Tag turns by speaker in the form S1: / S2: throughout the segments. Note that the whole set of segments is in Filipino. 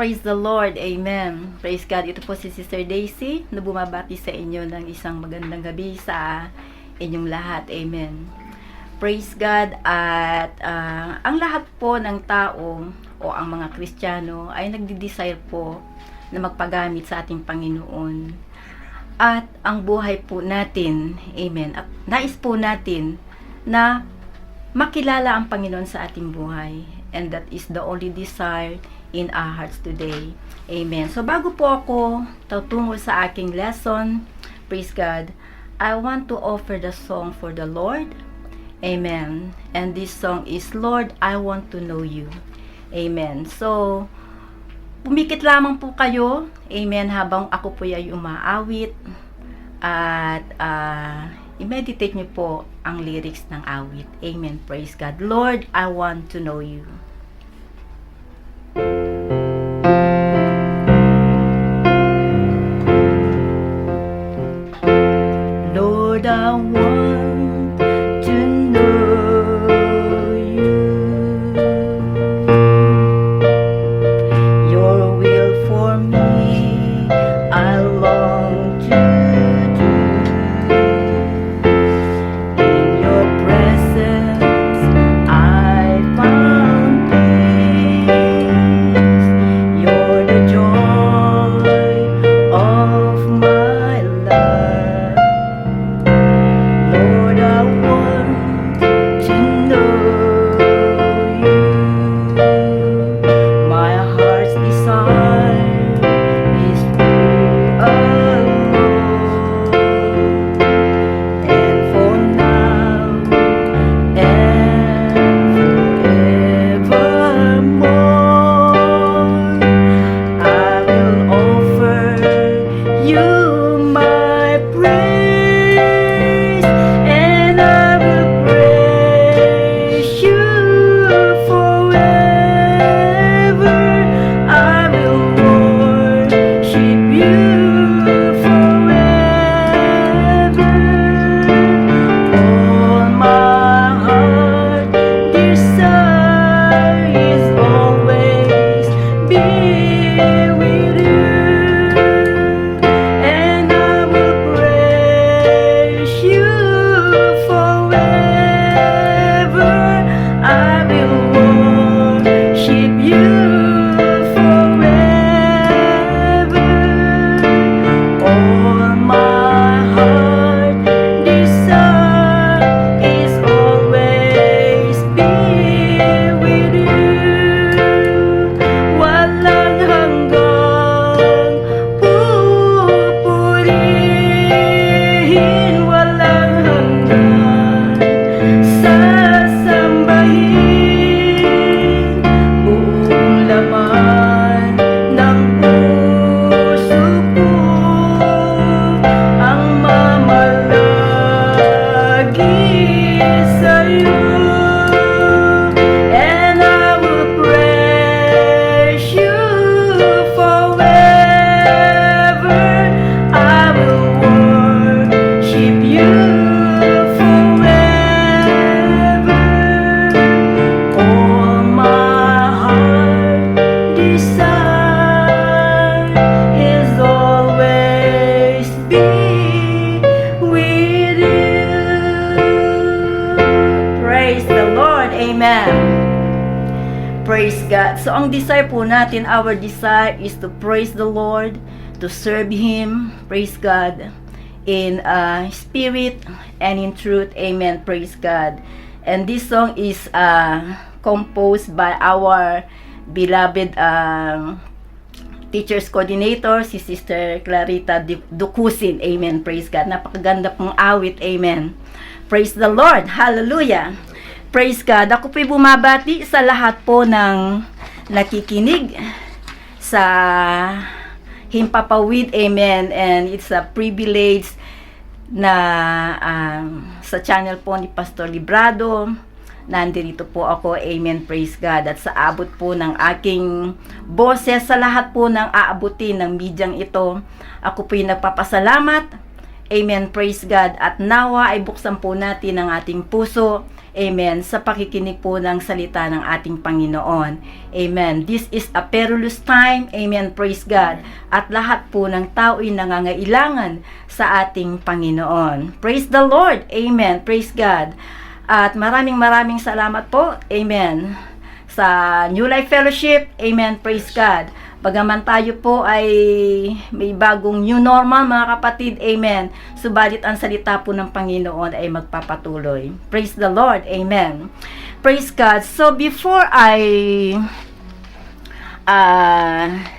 S1: Praise the Lord. Amen. Praise God. Ito po si Sister Daisy na bumabati sa inyo ng isang magandang gabi sa inyong lahat. Amen. Praise God. At ang lahat po ng tao o ang mga Kristiyano ay nagdi-desire po na magpagamit sa ating Panginoon. At ang buhay po natin, amen, at nais po natin na makilala ang Panginoon sa ating buhay. And that is the only desire in our hearts today. Amen. So bago po ako tutungo sa aking lesson, praise God, I want to offer the song for the Lord. Amen. And this song is, Lord, I want to know you. Amen. So, pumikit lamang po kayo, amen, habang ako po ay umaawit at i-meditate niyo po ang lyrics ng awit. Amen. Praise God. Lord, I want to know you. Lord, I want to know you. Your will for me, I long to do. In your presence, I found peace. You're the joy of my life. Lord, I want to know you. My heart's desire is you alone. And for now and forevermore, I will offer you my praise, and I will praise you forever. I will worship you forever. All my heart desire is always be with you, and I will praise you forever. I will worship you forever. All my heart desire is always be with you. Walang hanggang pupurihin, walang hanggan sasambahin. Buong laman ng puso ko ang mamalagi sa'yo. And I will praise you forever. I will worship you forever. All my heart desire is always be with you. Praise the Lord. Amen. Praise God. So, ang desire po natin, our desire is to praise the Lord, to serve Him, praise God, in spirit and in truth. Amen. Praise God. And this song is composed by our beloved teachers coordinator, si Sister Clarita Ducusin. Amen. Praise God. Napakaganda pong awit. Amen. Praise the Lord. Hallelujah. Praise God. Ako po'y bumabati sa lahat po ng nakikinig sa Himpapawid. Amen. And it's a privilege na sa channel po ni Pastor Librado, nandito po ako. Amen. Praise God. At sa abot po ng aking boses, sa lahat po ng aabutin ng medyang ito, ako po'y nagpapasalamat Amen, praise God. At nawa ay buksan po natin ang ating puso, amen, sa pakikinig po ng salita ng ating Panginoon. Amen. This is a perilous time, amen, praise God. At lahat po ng tao ay nangangailangan sa ating Panginoon. Praise the Lord, amen, praise God. At maraming salamat po, amen, sa New Life Fellowship, amen, praise God. Bagaman tayo po ay may bagong new normal, mga kapatid, amen, subalit ang salita po ng Panginoon ay magpapatuloy. Praise the Lord, amen. Praise God. So before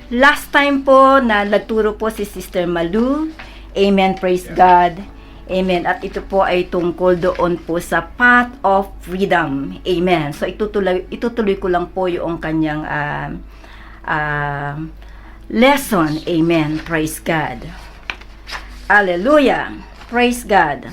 S1: last time po na nagturo po si Sister Malu, amen, praise God, amen, at ito po ay tungkol doon po sa path of freedom, amen. So itutuloy ko lang po yung kanyang lesson, amen, praise God, hallelujah, praise God.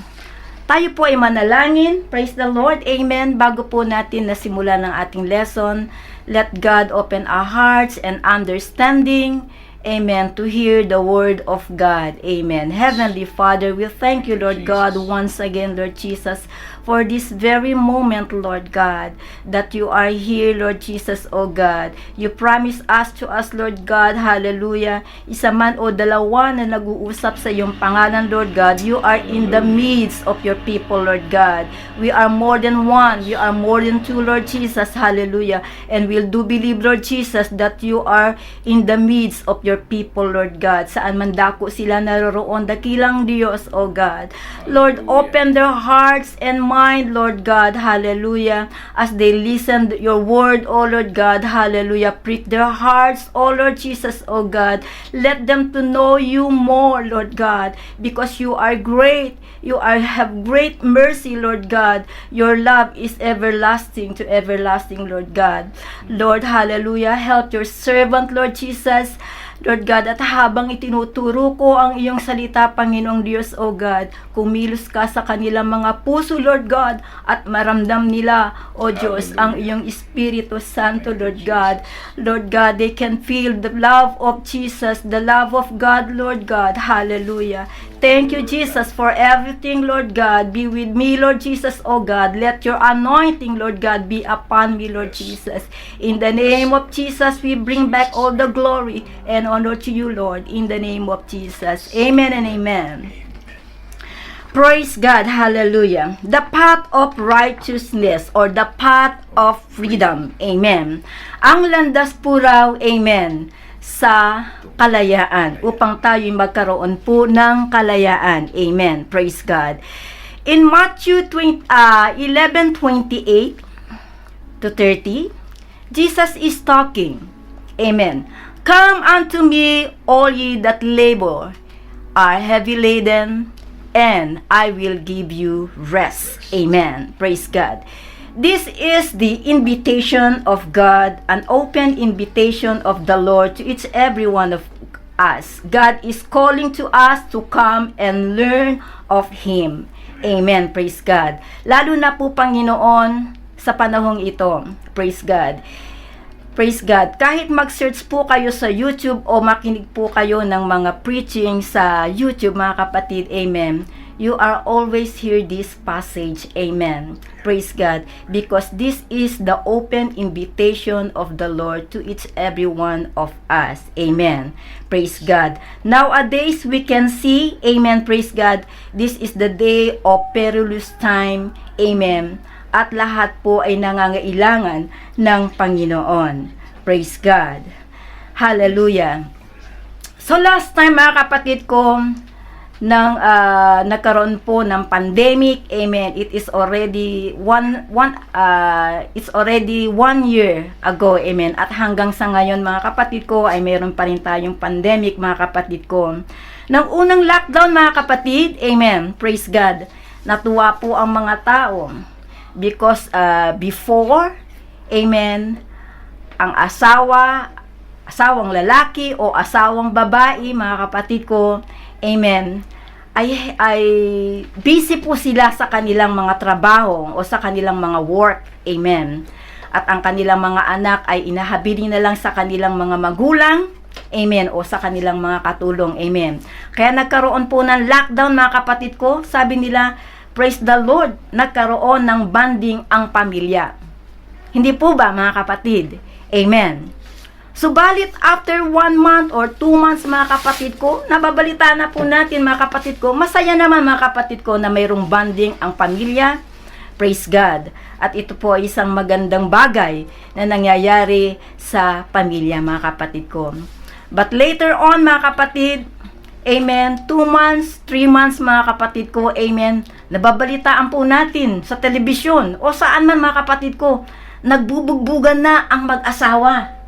S1: Tayo po ay manalangin, praise the Lord, amen. Bago po natin nasimulan ng ating lesson, let God open our hearts and understanding, amen, to hear the word of God, amen. Heavenly Father, we thank you, Lord God, once again, Lord Jesus, for this very moment, Lord God, that you are here, Lord Jesus, O God. You promise to us, Lord God, hallelujah, isa man o dalawa na nag-uusap sa iyong pangalan, Lord God, you are in the midst of your people, Lord God. We are more than one, we are more than two, Lord Jesus, hallelujah, and we'll do believe, Lord Jesus, that you are in the midst of your people, Lord God. Saan man dako sila naroroon, dakilang Diyos, O God. Lord, open their hearts and mind, Lord God, hallelujah, as they listen to your word, O Lord God, hallelujah. Prick their hearts, O Lord Jesus, O God. Let them to know you more, Lord God, because you are great. You have great mercy, Lord God. Your love is everlasting to everlasting, Lord God. Lord, hallelujah. Help your servant, Lord Jesus, Lord God, at habang itinuturo ko ang iyong salita, Panginoong Diyos, O God, kumilos ka sa kanilang mga puso, Lord God, at maramdam nila, O Diyos, ang iyong Espiritu Santo, Lord God. Lord God, they can feel the love of Jesus, the love of God, Lord God. Hallelujah. Thank you, Jesus, for everything, Lord God. Be with me, Lord Jesus, O God. Let your anointing, Lord God, be upon me, Lord Jesus. In the name of Jesus, we bring back all the glory and honor to you, Lord. In the name of Jesus. Amen and amen. Praise God. Hallelujah. The path of righteousness or the path of freedom. Amen. Ang landas po raw, amen, sa kalayaan, upang tayo'y magkaroon po ng kalayaan. Amen. Praise God. In Matthew 11:28 to 30, Jesus is talking. Amen. Come unto me, all ye that labor are heavy laden, and I will give you rest. Amen. Praise God. This is the invitation of God, an open invitation of the Lord to each every one of us. God is calling to us to come and learn of Him. Amen. Praise God. Lalo na po, Panginoon, sa panahong ito. Praise God. Praise God. Kahit mag-search po kayo sa YouTube o makinig po kayo ng mga preaching sa YouTube, mga kapatid, amen, you are always hear this passage, amen. Praise God. Because this is the open invitation of the Lord to each every one of us, amen. Praise God. Nowadays, we can see, amen, praise God, this is the day of perilous time, amen. At lahat po ay nangangailangan ng Panginoon. Praise God. Hallelujah. So last time, mga kapatid ko, nang nagkaroon po ng pandemic, amen, it is already it's already 1 year ago, amen. At hanggang sa ngayon, mga kapatid ko, ay mayroon pa rin tayong pandemic, mga kapatid ko. Nang unang lockdown, mga kapatid, amen, praise God, natuwa po ang mga tao. Because before, amen, ang asawang lalaki o asawang babae, mga kapatid ko, amen, ay busy po sila sa kanilang mga trabaho o sa kanilang mga work, amen. At ang kanilang mga anak ay inahabilin na lang sa kanilang mga magulang, Amen. O sa kanilang mga katulong. Amen. Kaya nagkaroon po ng lockdown, mga kapatid ko. Sabi nila, praise the Lord, nagkaroon ng bonding ang pamilya. Hindi po ba, mga kapatid? Amen. Subalit, after 1 month or 2 months, mga kapatid ko, nababalita na po natin, mga kapatid ko, masaya naman, mga kapatid ko, na mayroong bonding ang pamilya. Praise God. At ito po ay isang magandang bagay na nangyayari sa pamilya, mga kapatid ko. But later on, mga kapatid, amen, 2 months, 3 months, mga kapatid ko, amen, nababalitaan po natin sa telebisyon o saan man, mga kapatid ko, nagbubugbugan na ang mag-asawa.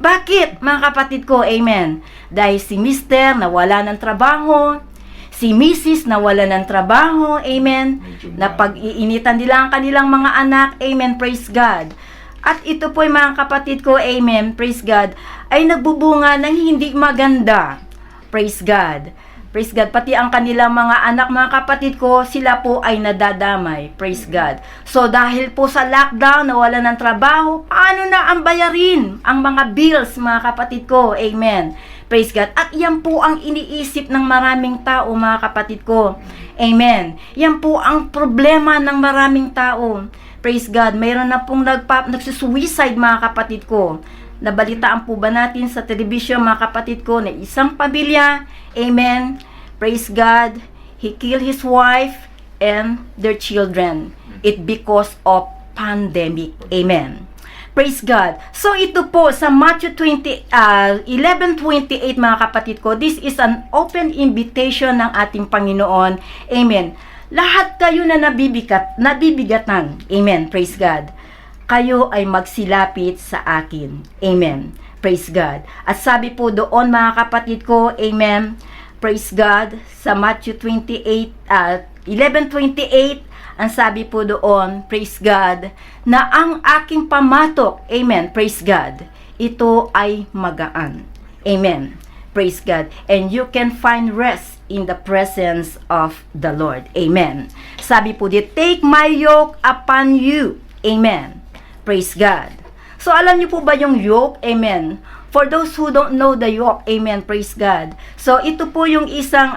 S1: Bakit, mga kapatid ko, amen? Dahil si Mr. nawala ng trabaho, si Mrs. nawala ng trabaho, amen, na pag-iinitan nila ang kanilang mga anak, amen, praise God. At ito po, mga kapatid ko, amen, praise God, ay nagbubunga ng hindi maganda. Praise God. Praise God. Pati ang kanilang mga anak, mga kapatid ko, sila po ay nadadamay. Praise God. So, dahil po sa lockdown, nawala ng trabaho, paano na ang bayarin ang mga bills, mga kapatid ko? Amen. Praise God. At yan po ang iniisip ng maraming tao, mga kapatid ko. Amen. Yan po ang problema ng maraming tao. Praise God. Mayroon na pong nagsusuicide, mga kapatid ko. Nabalitaan po ba natin sa television, mga kapatid ko, na isang pamilya, amen, praise God, he killed his wife and their children. It because of pandemic. Amen. Praise God. So ito po sa Matthew 11:28, mga kapatid ko, this is an open invitation ng ating Panginoon. Amen. Lahat kayo na nabibigatan. Amen. Praise God. Kayo ay magsilapit sa akin. Amen. Praise God. At sabi po doon, mga kapatid ko, amen, praise God, sa Matthew 11:28, ang sabi po doon, praise God, na ang aking pamatok, amen, praise God, ito ay magaan. Amen. Praise God. And you can find rest in the presence of the Lord. Amen. Sabi po dito, take my yoke upon you. Amen. Praise God. So, alam niyo po ba yung yoke? Amen. For those who don't know the yoke, amen, praise God. So, ito po yung isang,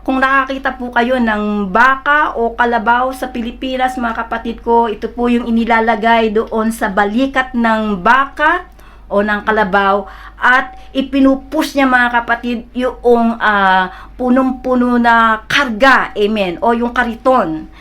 S1: kung nakakita po kayo ng baka o kalabaw sa Pilipinas, mga kapatid ko, ito po yung inilalagay doon sa balikat ng baka o ng kalabaw at ipinupush niya, mga kapatid, yung punong-puno na karga, amen, o yung kariton.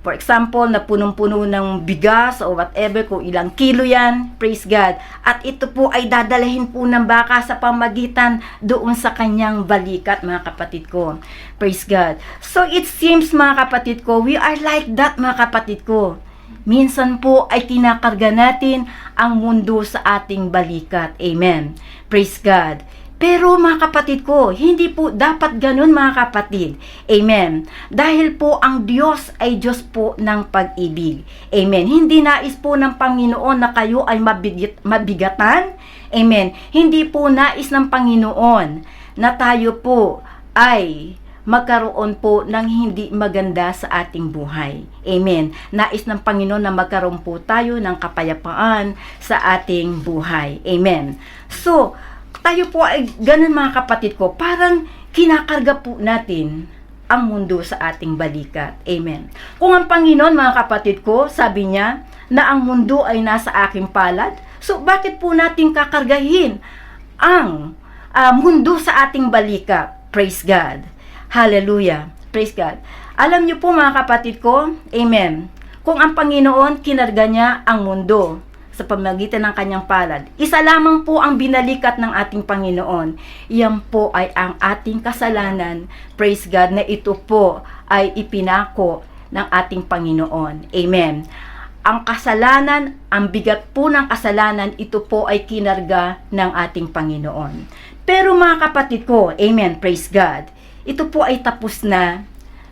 S1: For example, na punong-puno ng bigas o whatever, kung ilang kilo yan, praise God. At ito po ay dadalahin po ng baka sa pamagitan doon sa kanyang balikat, mga kapatid ko. Praise God. So it seems, mga kapatid ko, we are like that, mga kapatid ko. Minsan po ay kinakarga natin ang mundo sa ating balikat. Amen. Praise God. Pero, mga kapatid ko, hindi po dapat ganun, mga kapatid. Amen. Dahil po ang Diyos ay Diyos po ng pag-ibig. Amen. Hindi nais po ng Panginoon na kayo ay mabigatan. Amen. Hindi po nais ng Panginoon na tayo po ay magkaroon po ng hindi maganda sa ating buhay. Amen. Nais ng Panginoon na magkaroon po tayo ng kapayapaan sa ating buhay. Amen. So, tayo po ay ganun, mga kapatid ko, parang kinakarga po natin ang mundo sa ating balikat. Amen. Kung ang Panginoon, mga kapatid ko, sabi niya na ang mundo ay nasa aking palad, so bakit po natin kakargahin ang mundo sa ating balikat? Praise God. Hallelujah. Praise God. Alam niyo po, mga kapatid ko, amen, kung ang Panginoon kinarga niya ang mundo sa pamagitan ng kanyang palad, isa lamang po ang binalikat ng ating Panginoon. Iyan po ay ang ating kasalanan. Praise God, na ito po ay ipinako ng ating Panginoon. Amen. Ang kasalanan, ang bigat po ng kasalanan, ito po ay kinarga ng ating Panginoon. Pero, mga kapatid ko, amen, praise God, ito po ay tapos na.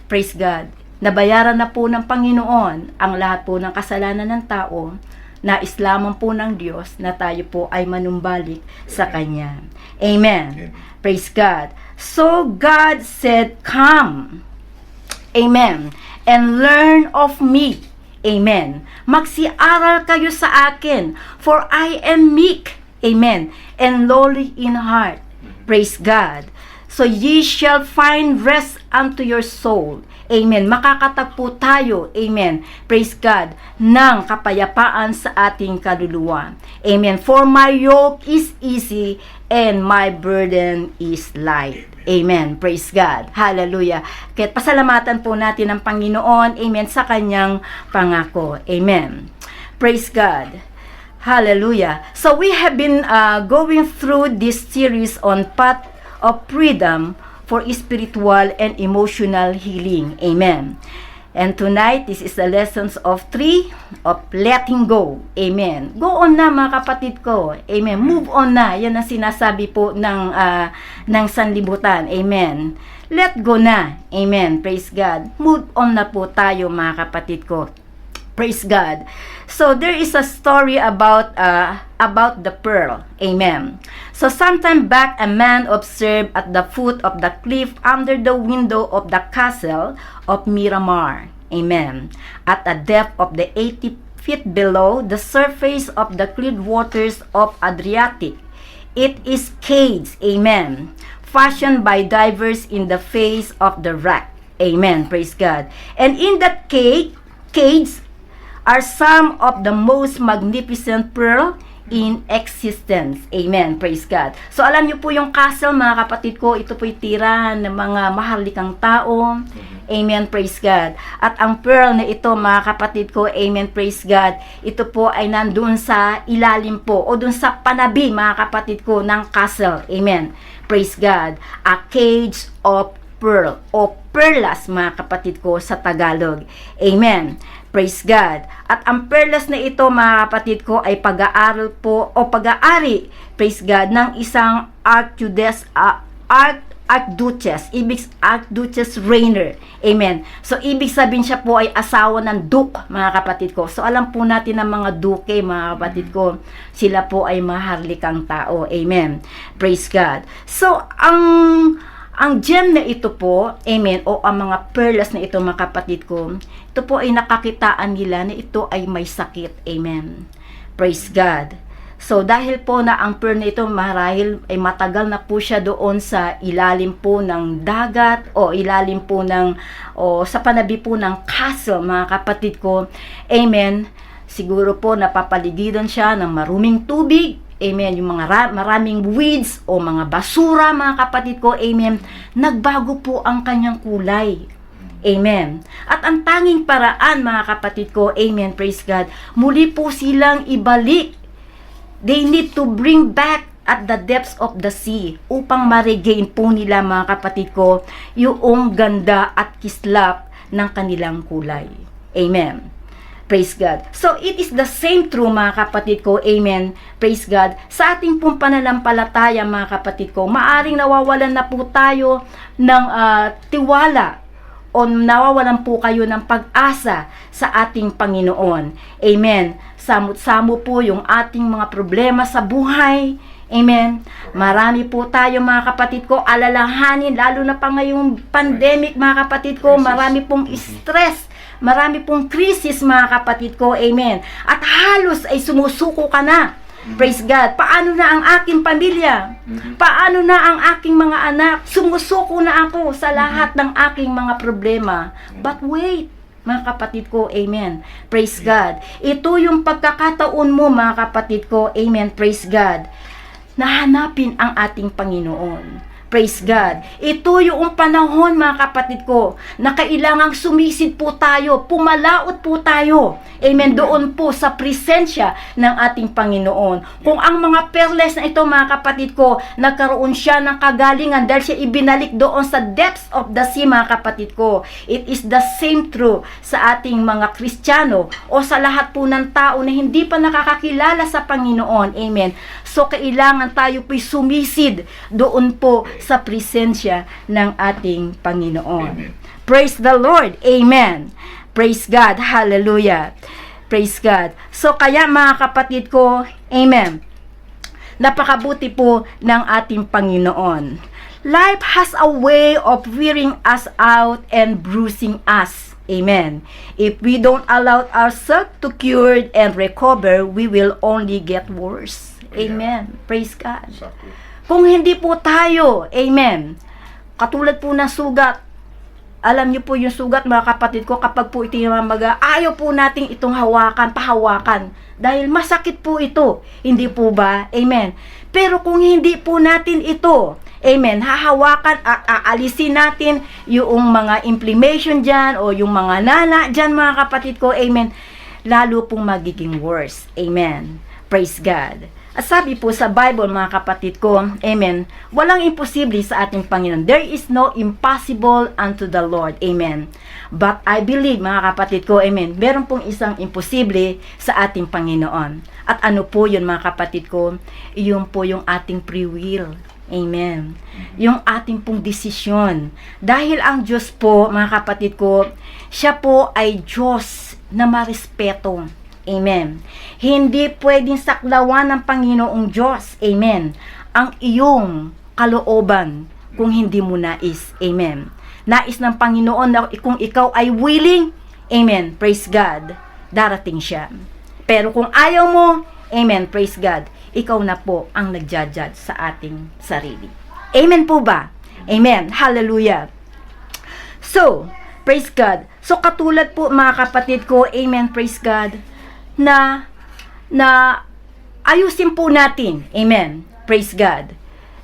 S1: Praise God. Nabayaran na po ng Panginoon ang lahat po ng kasalanan ng tao. Nais lamang po ng Diyos na tayo po ay manumbalik sa Kanya. Amen. Praise God. So God said, come. Amen. And learn of me. Amen. Magsiaral kayo sa akin, for I am meek Amen. And lowly in heart. Praise God. So ye shall find rest unto your soul. Amen. Makakatagpo tayo. Amen. Praise God. Ng kapayapaan sa ating kaluluwa. Amen. For my yoke is easy and my burden is light. Amen. Praise God. Hallelujah. Kaya pasalamatan po natin ang Panginoon. Amen. Sa kanyang pangako. Amen. Praise God. Hallelujah. So we have been going through this series on path of freedom for spiritual and emotional healing. Amen. And tonight, this is the lessons of 3 of letting go. Amen. Go on na mga kapatid ko. Amen. Move on na. Yan ang sinasabi po ng sanlibutan. Amen. Let go na. Amen. Praise God. Move on na po tayo mga kapatid ko. Praise God. So there is a story about the pearl. Amen. So sometime back, a man observed at the foot of the cliff under the window of the castle of Miramar. Amen. At a depth of the 80 feet below the surface of the clear waters of Adriatic. It is caves. Amen. Fashioned by divers in the face of the rock. Amen. Praise God. And in that caves are some of the most magnificent pearl in existence. Amen. Praise God. So alam niyo po yung castle mga kapatid ko, ito po'y tirahan ng mga maharlikang tao. Amen. Praise God. At ang pearl na ito mga kapatid ko, amen. Praise God. Ito po ay nandoon sa ilalim po o doon sa panabi mga kapatid ko ng castle. Amen. Praise God. A cage of pearl o perlas mga kapatid ko sa Tagalog. Amen. Praise God. At ang perlas na ito mga kapatid ko ay pag-aaral po o pag-aari, praise God, ng isang Archduchess, Archduchess Rainier. Amen. So ibig sabihin siya po ay asawa ng Duke mga kapatid ko. So alam po natin ng mga Duke mga kapatid ko, sila po ay maharlikang tao. Amen. Praise God. So ang gem na ito po, amen, o ang mga perlas na ito mga kapatid ko, ito po ay nakakitaan nila na ito ay may sakit. Amen. Praise God. So dahil po na ang pearl na ito marahil ay matagal na po siya doon sa ilalim po ng dagat o ilalim po ng o sa panabi po ng castle mga kapatid ko. Amen. Siguro po napapaligiran siya ng maruming tubig. Amen. Yung mga maraming weeds o mga basura, mga kapatid ko. Amen. Nagbago po ang kanyang kulay. Amen. At ang tanging paraan, mga kapatid ko, amen, praise God, muli po silang ibalik. They need to bring back at the depths of the sea upang ma-regain po nila, mga kapatid ko, yung ganda at kislap ng kanilang kulay. Amen. Praise God. So, it is the same true mga kapatid ko. Amen. Praise God. Sa ating pong pananampalataya mga kapatid ko, maaring nawawalan na po tayo ng tiwala o nawawalan po kayo ng pag-asa sa ating Panginoon. Amen. Samot-samo po yung ating mga problema sa buhay. Amen. Marami po tayo mga kapatid ko alalahanin, lalo na pa ngayong pandemic mga kapatid ko, marami pong stress. Marami pong krisis mga kapatid ko. Amen. At halos ay sumusuko ka na. Praise God. Paano na ang aking pamilya? Paano na ang aking mga anak? Sumusuko na ako sa lahat ng aking mga problema. But wait, mga kapatid ko. Amen. Praise God. Ito yung pagkakataon mo mga kapatid ko. Amen. Praise God. Nahanapin ang ating Panginoon. Praise God. Ito yung panahon mga kapatid ko na kailangang sumisid po tayo, pumalaot po tayo. Amen. Doon po sa presensya ng ating Panginoon. Kung ang mga perles na ito mga kapatid ko, nagkaroon siya ng kagalingan dahil siya ibinalik doon sa depths of the sea mga kapatid ko. It is the same true sa ating mga Kristiyano o sa lahat po ng tao na hindi pa nakakakilala sa Panginoon. Amen. So kailangan tayo po'y sumisid doon po sa presensya ng ating Panginoon. Amen. Praise the Lord. Amen. Praise God. Hallelujah. Praise God. So kaya mga kapatid ko, amen, napakabuti po ng ating Panginoon. Life has a way of wearing us out and bruising us. Amen. If we don't allow ourselves to cure and recover, we will only get worse. Amen. Praise God.
S2: Sakto.
S1: Kung hindi po tayo, amen, katulad po ng sugat, alam niyo po yung sugat, mga kapatid ko, kapag po ito yung mamaga, ayaw po nating itong pahawakan, dahil masakit po ito, hindi po ba? Amen. Pero kung hindi po natin ito, amen, hahawakan at aalisin natin yung mga inflammation dyan, o yung mga nana dyan, mga kapatid ko, amen, lalo pong magiging worse. Amen. Praise God. At sabi po sa Bible, mga kapatid ko, amen, walang imposible sa ating Panginoon. There is no impossible unto the Lord. Amen. But I believe, mga kapatid ko, amen, meron pong isang imposible sa ating Panginoon. At ano po yun, mga kapatid ko? Yun po yung ating free will. Amen. Yung ating pong desisyon. Dahil ang Diyos po, mga kapatid ko, siya po ay Diyos na marespeto. Amen. Hindi pwedeng saklawan ng Panginoong Diyos, amen, ang iyong kalooban kung hindi mo nais. Amen. Nais ng Panginoon na kung ikaw ay willing, amen, praise God, darating siya. Pero kung ayaw mo, amen, praise God, ikaw na po ang nagja-judge sa ating sarili. Amen po ba? Amen. Hallelujah. So, praise God. So, katulad po, mga kapatid ko, amen, praise God, na ayusin po natin. Amen. Praise God.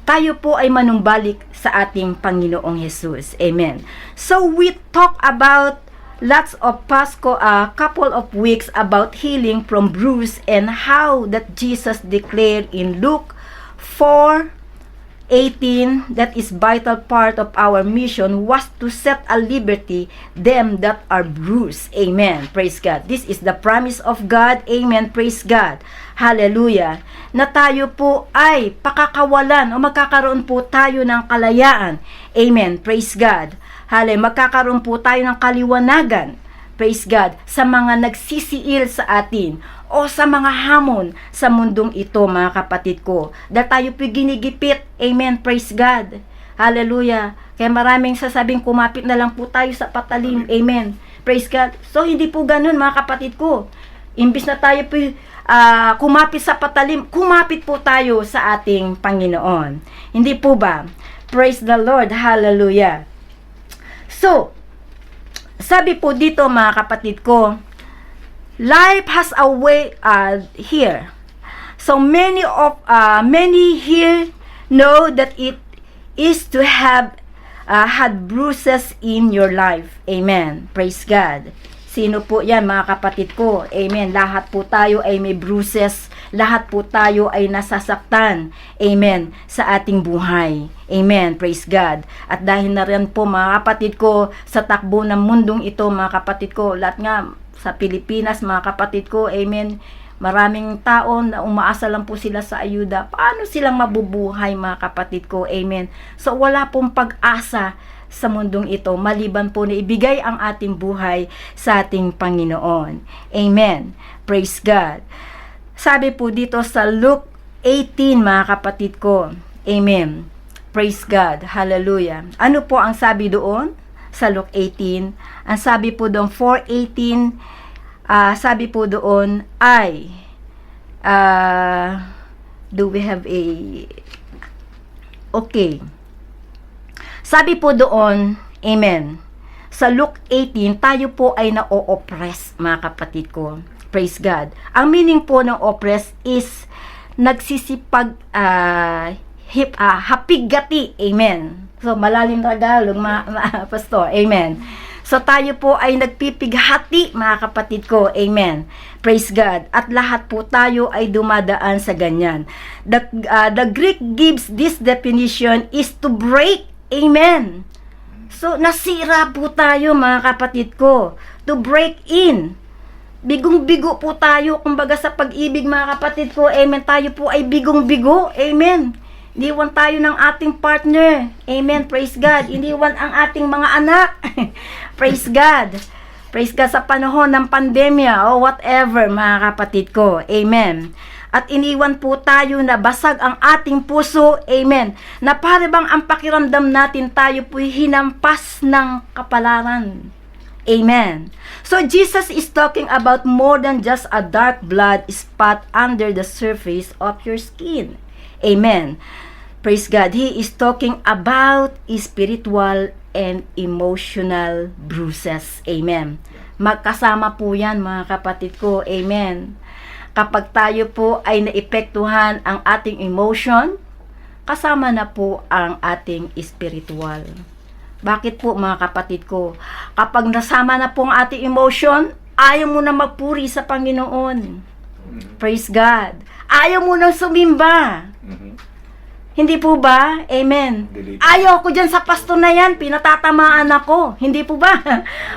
S1: Tayo po ay manumbalik sa ating Panginoong Jesus. Amen. So we talk about lots of Pasko, couple of weeks about healing from bruise and how that Jesus declared in Luke 4:18 that is vital part of our mission was to set at liberty them that are bruised. Amen. Praise God. This is the promise of God. Amen. Praise God. Hallelujah. Na tayo po ay pakakawalan o magkakaroon po tayo ng kalayaan. Amen. Praise God. Hallelujah. Magkakaroon po tayo ng kaliwanagan. Praise God. Sa mga nagsisiil sa atin o sa mga hamon sa mundong ito, mga kapatid ko. Dahil tayo po ginigipit. Amen. Praise God. Hallelujah. Kaya maraming sasabing kumapit na lang po tayo sa patalim. Amen. Praise God. So, hindi po ganun, mga kapatid ko. Imbis na tayo po kumapit sa patalim, kumapit po tayo sa ating Panginoon. Hindi po ba? Praise the Lord. Hallelujah. So, sabi po dito, mga kapatid ko, life has a way here. So many here know that it is to have had bruises in your life. Amen. Praise God. Sino po yan, mga kapatid ko? Amen. Lahat po tayo ay may bruises. Lahat po tayo ay nasasaktan. Amen. Sa ating buhay. Amen. Praise God. At dahil na rin po, mga kapatid ko, sa takbo ng mundong ito, mga kapatid ko, lahat nga sa Pilipinas, mga kapatid ko, amen, maraming tao na umaasa lang po sila sa ayuda. Paano silang mabubuhay, mga kapatid ko? Amen. So, wala pong pag-asa sa mundong ito, maliban po na ibigay ang ating buhay sa ating Panginoon. Amen. Praise God. Sabi po dito sa Luke 18, mga kapatid ko. Amen. Praise God. Hallelujah. Ano po ang sabi doon? Sa Luke 18. Ang sabi po doon, 4:18, sabi po doon ay, do we have a, okay. Sabi po doon, amen, sa Luke 18, tayo po ay na-o-oppress, mga kapatid ko. Praise God. Ang meaning po ng oppress is nagsisipag, hapigati. Amen. So, malalim na Tagalog, mga pastor. Amen. So, tayo po ay nagpipighati, mga kapatid ko. Amen. Praise God. At lahat po tayo ay dumadaan sa ganyan. The Greek gives this definition is to break. Amen. So, nasira po tayo, mga kapatid ko. To break in. Bigong-bigo po tayo. Kumbaga sa pag-ibig, mga kapatid ko. Amen. Tayo po ay bigong-bigo. Amen. Iniwan tayo ng ating partner. Amen. Praise God. Iniwan ang ating mga anak. Praise God. Praise God sa panahon ng pandemya o whatever, mga kapatid ko. Amen. At iniwan po tayo na basag ang ating puso. Amen. Na para bang ang pakiramdam natin tayo po'y hinampas ng kapalaran. Amen. So Jesus is talking about more than just a dark blood spot under the surface of your skin. Amen. Praise God. He is talking about spiritual and emotional bruises. Amen. Magkasama po yan, mga kapatid ko. Amen. Kapag tayo po ay naepektuhan ang ating emotion, kasama na po ang ating spiritual. Bakit po, mga kapatid ko? Kapag nasama na po ang ating emotion, ayaw mo na magpuri sa Panginoon. Praise God. Ayaw mo na sumimba. Hindi po ba? Amen. Ayaw ko dyan sa pastor na yan. Pinatatamaan ako. Hindi po ba?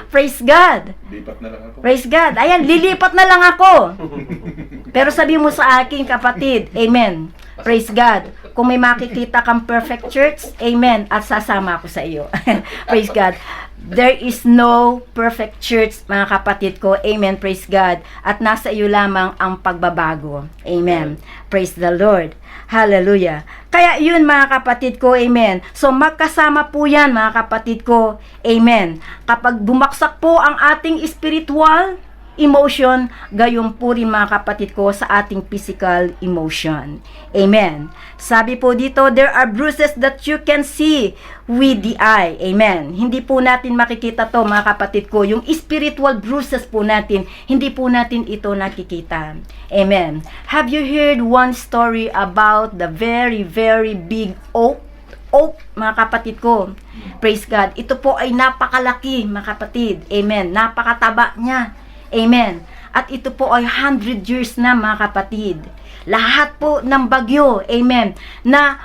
S1: Praise God.
S2: Lipat na lang ako.
S1: Praise God. Ayan, lilipat na lang ako. Pero sabi mo sa akin, kapatid, amen. Praise God. Kung may makikita kang perfect church, amen. At sasama ako sa iyo. Praise God. There is no perfect church, mga kapatid ko. Amen. Praise God. At nasa iyo lamang ang pagbabago. Amen. Praise the Lord. Hallelujah. Kaya yun, mga kapatid ko. Amen. So magkasama po yan, mga kapatid ko. Amen. Kapag bumaksak po ang ating spiritual emotion, gayon po rin, mga kapatid ko, sa ating physical emotion. Amen. Sabi po dito, there are bruises that you can see with the eye. Amen. Hindi po natin makikita to, mga kapatid ko. Yung spiritual bruises po natin, hindi po natin ito nakikita. Amen. Have you heard one story about the very, very big oak? Oak, mga kapatid ko. Praise God. Ito po ay napakalaki, mga kapatid. Amen. Napakataba niya. Amen. At ito po ay 100 years na, mga kapatid. Lahat po ng bagyo, amen, na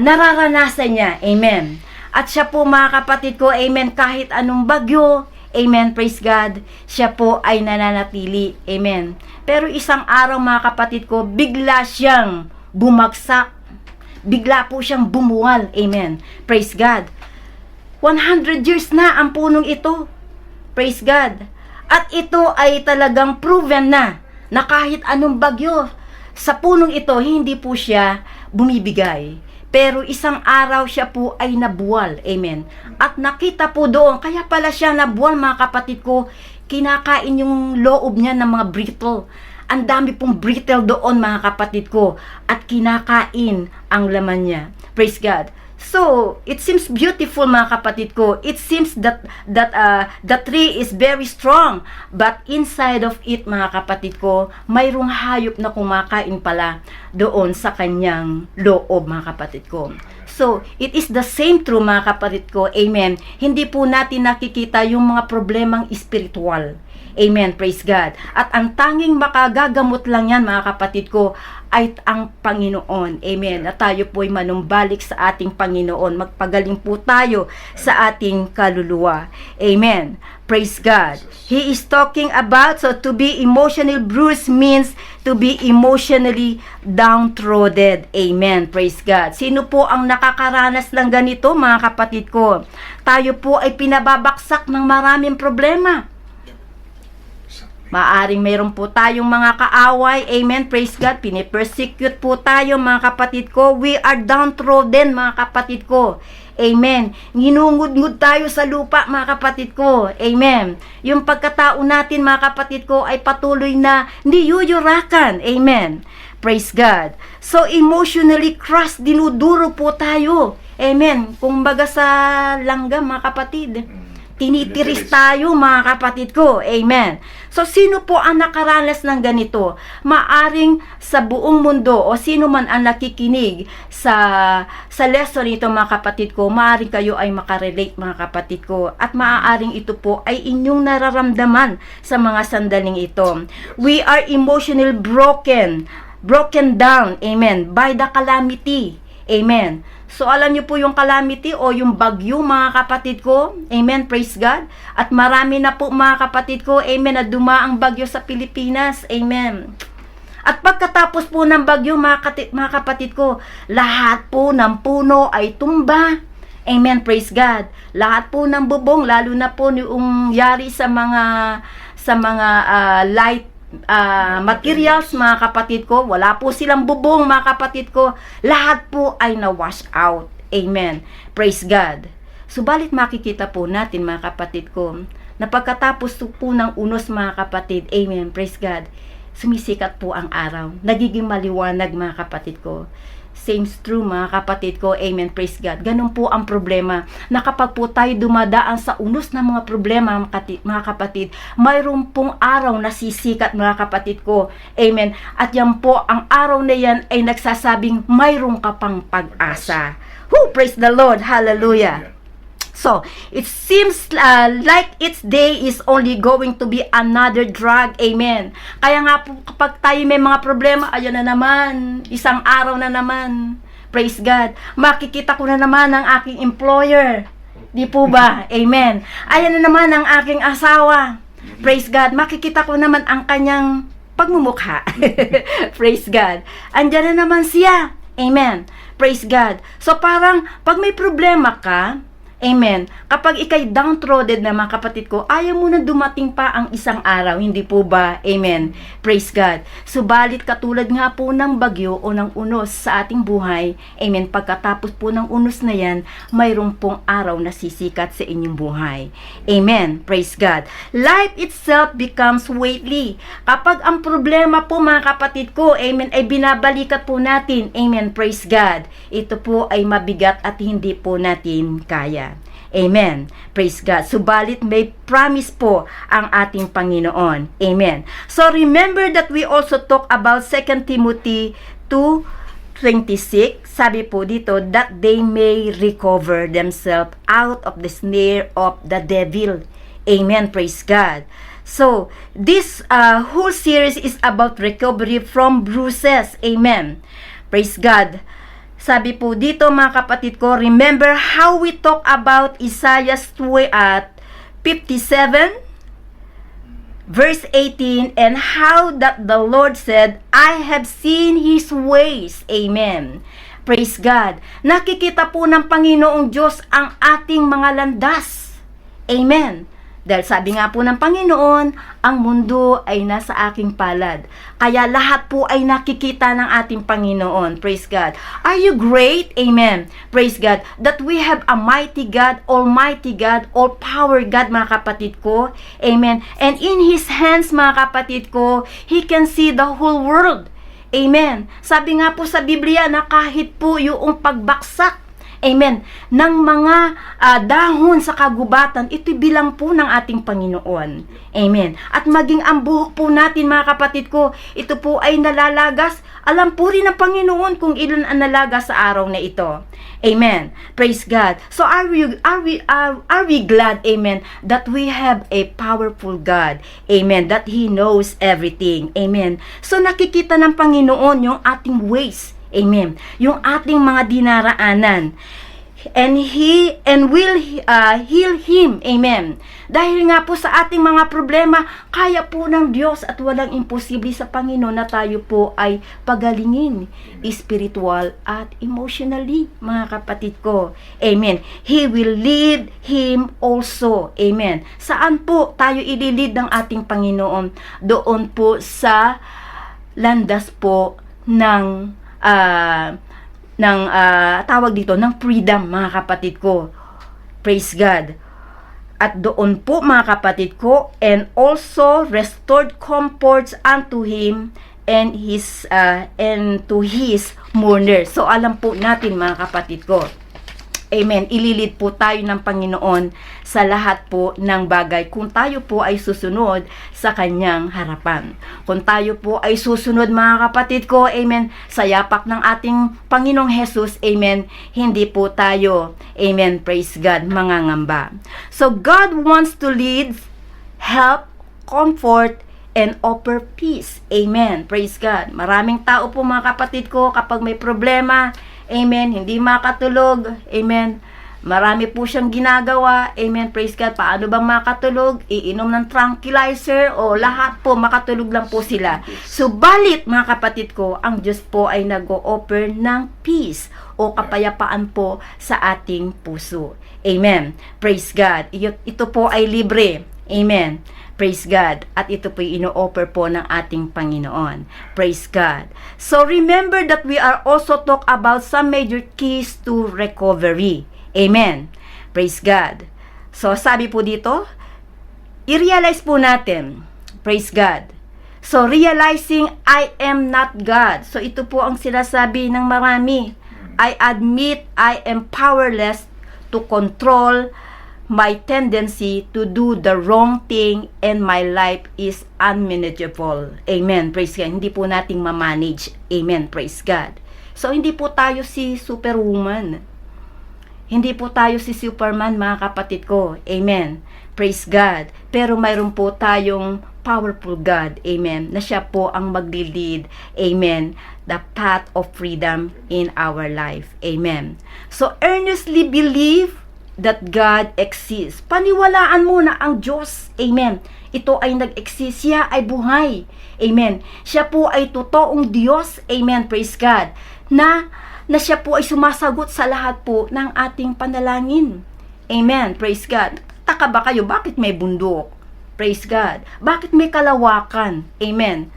S1: nararanasan niya, amen. At siya po, mga kapatid ko, amen, kahit anong bagyo, amen, praise God, siya po ay nananatili, amen. Pero isang araw, mga kapatid ko, bigla siyang bumagsak. Bigla po siyang bumuwal, amen. Praise God. 100 years na ang punong ito. Praise God. At ito ay talagang proven na kahit anong bagyo sa punong ito, hindi po siya bumibigay. Pero isang araw siya po ay nabuwal. Amen. At nakita po doon, kaya pala siya nabuwal, mga kapatid ko, kinakain yung loob niya ng mga brittle. Ang dami pong brittle doon, mga kapatid ko. At kinakain ang laman niya. Praise God. So, it seems beautiful, mga kapatid ko. It seems that the tree is very strong. But inside of it, mga kapatid ko, mayroong hayop na kumakain pala doon sa kanyang loob, mga kapatid ko. So, it is the same true, mga kapatid ko. Amen. Hindi po natin nakikita yung mga problemang spiritual. Amen. Praise God. At ang tanging makagagamot lang yan, mga kapatid ko, ay ang Panginoon. Amen. At tayo po ay manumbalik sa ating Panginoon. Magpagaling po tayo sa ating kaluluwa. Amen. Praise God. He is talking about, so to be emotionally bruised means to be emotionally downtrodden. Amen. Praise God. Sino po ang nakakaranas ng ganito, mga kapatid ko? Tayo po ay pinababaksak ng maraming problema. Maaring mayroon po tayong mga kaaway. Amen. Praise God. Pinipersecute po tayo, mga kapatid ko. We are downtrodden, mga kapatid ko. Amen. Ginungud-ngud tayo sa lupa, mga kapatid ko. Amen. Yung pagkatao natin, mga kapatid ko, ay patuloy na niyuyurakan. Amen. Praise God. So, emotionally crushed, dinuduro po tayo. Amen. Kung baga sa langgam, mga kapatid. Tinitiris tayo, mga kapatid ko. Amen. So, sino po ang nakaranas ng ganito? Maaring sa buong mundo o sino man ang nakikinig sa lesson nito, mga kapatid ko, maaring kayo ay makarelate, mga kapatid ko. At maaaring ito po ay inyong nararamdaman sa mga sandaling ito. We are emotionally broken down, amen, by the calamity. Amen. So, alam niyo po yung calamity o yung bagyo, mga kapatid ko. Amen. Praise God. At marami na po, mga kapatid ko. Amen. Na dumaang bagyo sa Pilipinas. Amen. At pagkatapos po ng bagyo, mga kapatid ko, lahat po ng puno ay tumba. Amen. Praise God. Lahat po ng bubong, lalo na po yung yari sa mga light materials, mga kapatid ko, wala po silang bubong, mga kapatid ko, lahat po ay na-wash out. Amen. Praise God. Subalit makikita po natin, mga kapatid ko, na pagkatapos po ng unos mga kapatid, amen, praise God, sumisikat po ang araw. Nagiging maliwanag mga kapatid ko. Same's true mga kapatid ko, amen, praise God. Ganun po ang problema, na kapag po tayo dumadaan sa unos ng mga problema mga kapatid, mayroon pong araw na sisikat mga kapatid ko, amen. At yan po, ang araw na yan ay nagsasabing mayroon ka pang pag-asa. Who praise the Lord, hallelujah. So, it seems like its day is only going to be another drag. Amen. Kaya nga po, kapag tayo may mga problema, ayan na naman, isang araw na naman. Praise God. Makikita ko na naman ang aking employer. Di po ba? Amen. Ayan na naman ang aking asawa. Praise God. Makikita ko naman ang kanyang pagmumukha. Praise God. Andyan na naman siya. Amen. Praise God. So, parang, pag may problema ka, amen, kapag ikay downtrodden na mga kapatid ko, ayaw mo na dumating pa ang isang araw, hindi po ba? Amen. Praise God. Subalit katulad nga po ng bagyo o ng unos sa ating buhay, amen, pagkatapos po ng unos na yan, mayroon pong araw na sisikat sa inyong buhay. Amen. Praise God. Life itself becomes weighty. Kapag ang problema po mga kapatid ko, amen, ay binabalikat po natin, amen, praise God, ito po ay mabigat at hindi po natin kaya. Amen. Praise God. Subalit may promise po ang ating Panginoon. Amen. So remember that we also talk about 2 Timothy 2:26. Sabi po dito, that they may recover themselves out of the snare of the devil. Amen. Praise God. So, this whole series is about recovery from bruises. Amen. Praise God. Sabi po dito mga kapatid ko, remember how we talk about Isaiah 57 verse 18, and how that the Lord said, I have seen His ways. Amen. Praise God. Nakikita po ng Panginoong Diyos ang ating mga landas. Amen. Dahil sabi nga po ng Panginoon, ang mundo ay nasa aking palad. Kaya lahat po ay nakikita ng ating Panginoon. Praise God. Are you great? Amen. Praise God. That we have a mighty God, Almighty God, all-power God, mga kapatid ko. Amen. And in His hands, mga kapatid ko, He can see the whole world. Amen. Sabi nga po sa Biblia na kahit po yung pagbaksak, amen, ng mga dahon sa kagubatan, ito bilang po ng ating Panginoon. Amen. At maging ang buhok po natin mga kapatid ko, ito po ay nalalagas. Alam po rin ng Panginoon kung ilan ang nalagas sa araw na ito. Amen. Praise God. So are we glad, amen, that we have a powerful God. Amen. That He knows everything. Amen. So nakikita ng Panginoon yung ating ways. Amen. Yung ating mga dinaraanan. And will heal him. Amen. Dahil nga po sa ating mga problema, kaya po ng Diyos at walang imposible sa Panginoon na tayo po ay pagalingin, spiritual at emotionally, mga kapatid ko. Amen. He will lead him also. Amen. Saan po tayo ililid ng ating Panginoon? Doon po sa landas po ng tawag dito ng freedom, mga kapatid ko. Praise God. At doon po mga kapatid ko, and also restored comforts unto him and to his mourner. So alam po natin mga kapatid ko, amen, ililid po tayo ng Panginoon sa lahat po ng bagay kung tayo po ay susunod sa kanyang harapan. Kung tayo po ay susunod mga kapatid ko, amen, sa yapak ng ating Panginoong Jesus, amen, hindi po tayo, amen, praise God, mangangamba. So God wants to lead, help, comfort, and offer peace. Amen. Praise God. Maraming tao po mga kapatid ko, kapag may problema, amen, hindi makatulog, amen, marami po siyang ginagawa, amen, praise God. Paano bang makatulog? Iinom ng tranquilizer o lahat po, makatulog lang po sila. Subalit mga kapatid ko, ang Diyos po ay nag-o-offer ng peace o kapayapaan po sa ating puso. Amen. Praise God. Ito po ay libre. Amen. Praise God. At ito po yung ino-offer po ng ating Panginoon. Praise God. So remember that we are also talk about some major keys to recovery. Amen. Praise God. So sabi po dito, i-realize po natin, praise God. So, realizing I am not God. So, ito po ang sinasabi ng marami. I admit I am powerless to control my tendency to do the wrong thing and my life is unmanageable. Amen. Praise God. Hindi po nating ma-manage. Amen. Praise God. So, hindi po tayo si Superwoman. Hindi po tayo si Superman, mga kapatid ko. Amen. Praise God. Pero mayroon po tayong powerful God. Amen. Na siya po ang magli-lead. Amen. The path of freedom in our life. Amen. So, earnestly believe that God exists. Paniwalaan mo na ang Diyos. Amen. Ito ay nag-exist. Siya ay buhay. Amen. Siya po ay totoong Diyos. Amen. Praise God. Na siya po ay sumasagot sa lahat po ng ating panalangin. Amen. Praise God. Taka ba kayo? Bakit may bundok? Praise God. Bakit may kalawakan? Amen.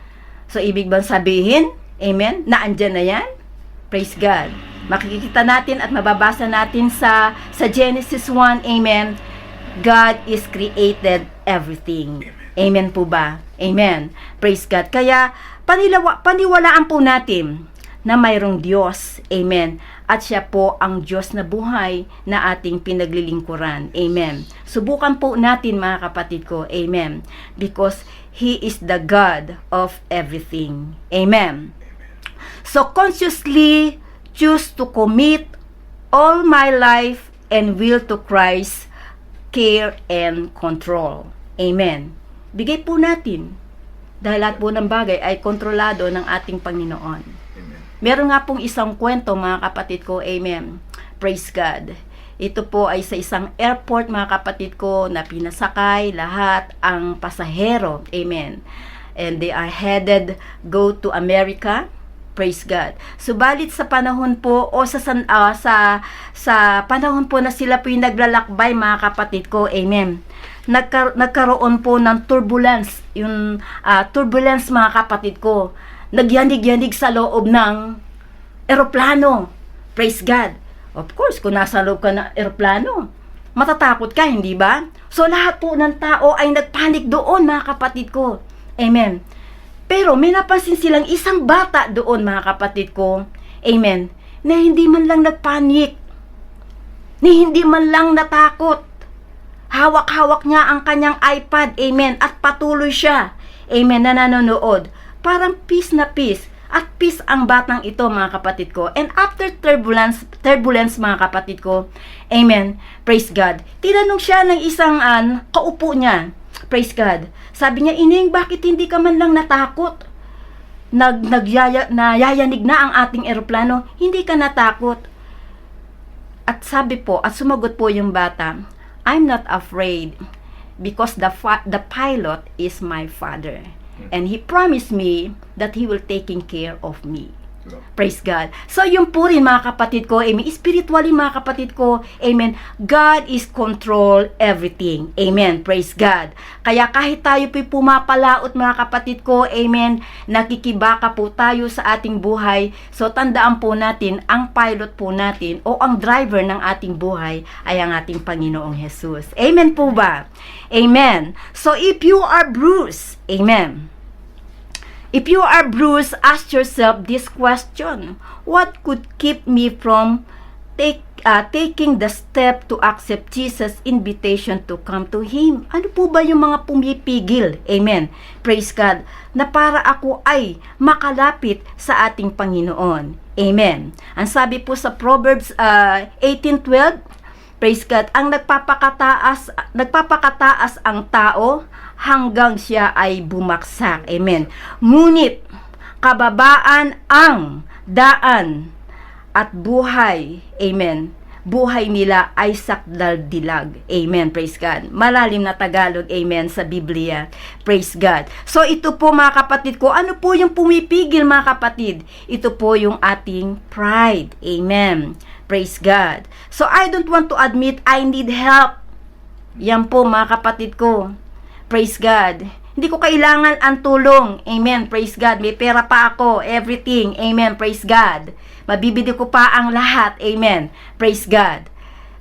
S1: So, ibig bang sabihin? Amen? Na andyan na yan? Praise God. Makikita natin at mababasa natin sa Genesis 1. Amen. God is created everything. Amen po ba? Amen. Praise God. Kaya, paniwalaan po natin na mayroong Diyos. Amen. At siya po ang Diyos na buhay na ating pinaglilingkuran. Amen. Subukan po natin, mga kapatid ko. Amen. Because He is the God of everything. Amen. So consciously choose to commit all my life and will to Christ, care and control. Amen. Bigay po natin. Dahil lahat po ng bagay ay kontrolado ng ating Panginoon. Meron nga pong isang kwento, mga kapatid ko. Amen. Praise God. Ito po ay sa isang airport, mga kapatid ko, na pinasakay lahat ang pasahero. Amen. And they are headed go to America. Praise God. Subalit sa panahon po o sa panahon po na sila po yung naglalakbay, mga kapatid ko. Amen. Nagkaroon po ng turbulence. Yung turbulence, mga kapatid ko. Nagyanig-yanig sa loob ng eroplano. Praise God. Of course, kung nasa loob ka ng eroplano, matatakot ka, hindi ba? So, lahat po ng tao ay nagpanik doon, mga kapatid ko. Amen. Pero, may napansin silang isang bata doon, mga kapatid ko. Amen. Na hindi man lang nagpanik. Na hindi man lang natakot. Hawak-hawak niya ang kanyang iPad. Amen. At patuloy siya. Amen. Na nanonood. Parang peace na peace. At peace ang batang ito, mga kapatid ko. And after turbulence, mga kapatid ko, amen, praise God. Tinanong siya ng isang kaupo niya, praise God. Sabi niya, Ining, bakit hindi ka man lang natakot? Nayayanig na ang ating eroplano, hindi ka natakot. At sabi po, at sumagot po yung bata, I'm not afraid because the pilot is my father. And He promised me that He will taking care of me. Praise God. So, yun po rin, mga kapatid ko. Amen. Spiritually, mga kapatid ko. Amen. God is control everything. Amen. Praise God. Kaya kahit tayo po pumapalaot, mga kapatid ko. Amen. Nakikibaka po tayo sa ating buhay. So, tandaan po natin, ang pilot po natin o ang driver ng ating buhay ay ang ating Panginoong Jesus. Amen po ba? Amen. So, if you are bruised, amen. If you are bruised, ask yourself this question. What could keep me from taking the step to accept Jesus' invitation to come to Him? Ano po ba yung mga pumipigil? Amen. Praise God. Na para ako ay makalapit sa ating Panginoon. Amen. Ang sabi po sa Proverbs 18:12, praise God, ang nagpapakataas ang tao hanggang siya ay bumaksak. Amen. Ngunit, kababaan ang daan at buhay. Amen. Buhay nila ay sakdal-dilag. Amen. Praise God. Malalim na Tagalog. Amen. Sa Biblia. Praise God. So, ito po, mga kapatid ko. Ano po yung pumipigil, mga kapatid? Ito po yung ating pride. Amen. Praise God. So, I don't want to admit I need help. Yan po, mga kapatid ko. Praise God. Hindi ko kailangan ang tulong. Amen. Praise God. May pera pa ako. Everything. Amen. Praise God. Mabibili ko pa ang lahat. Amen. Praise God.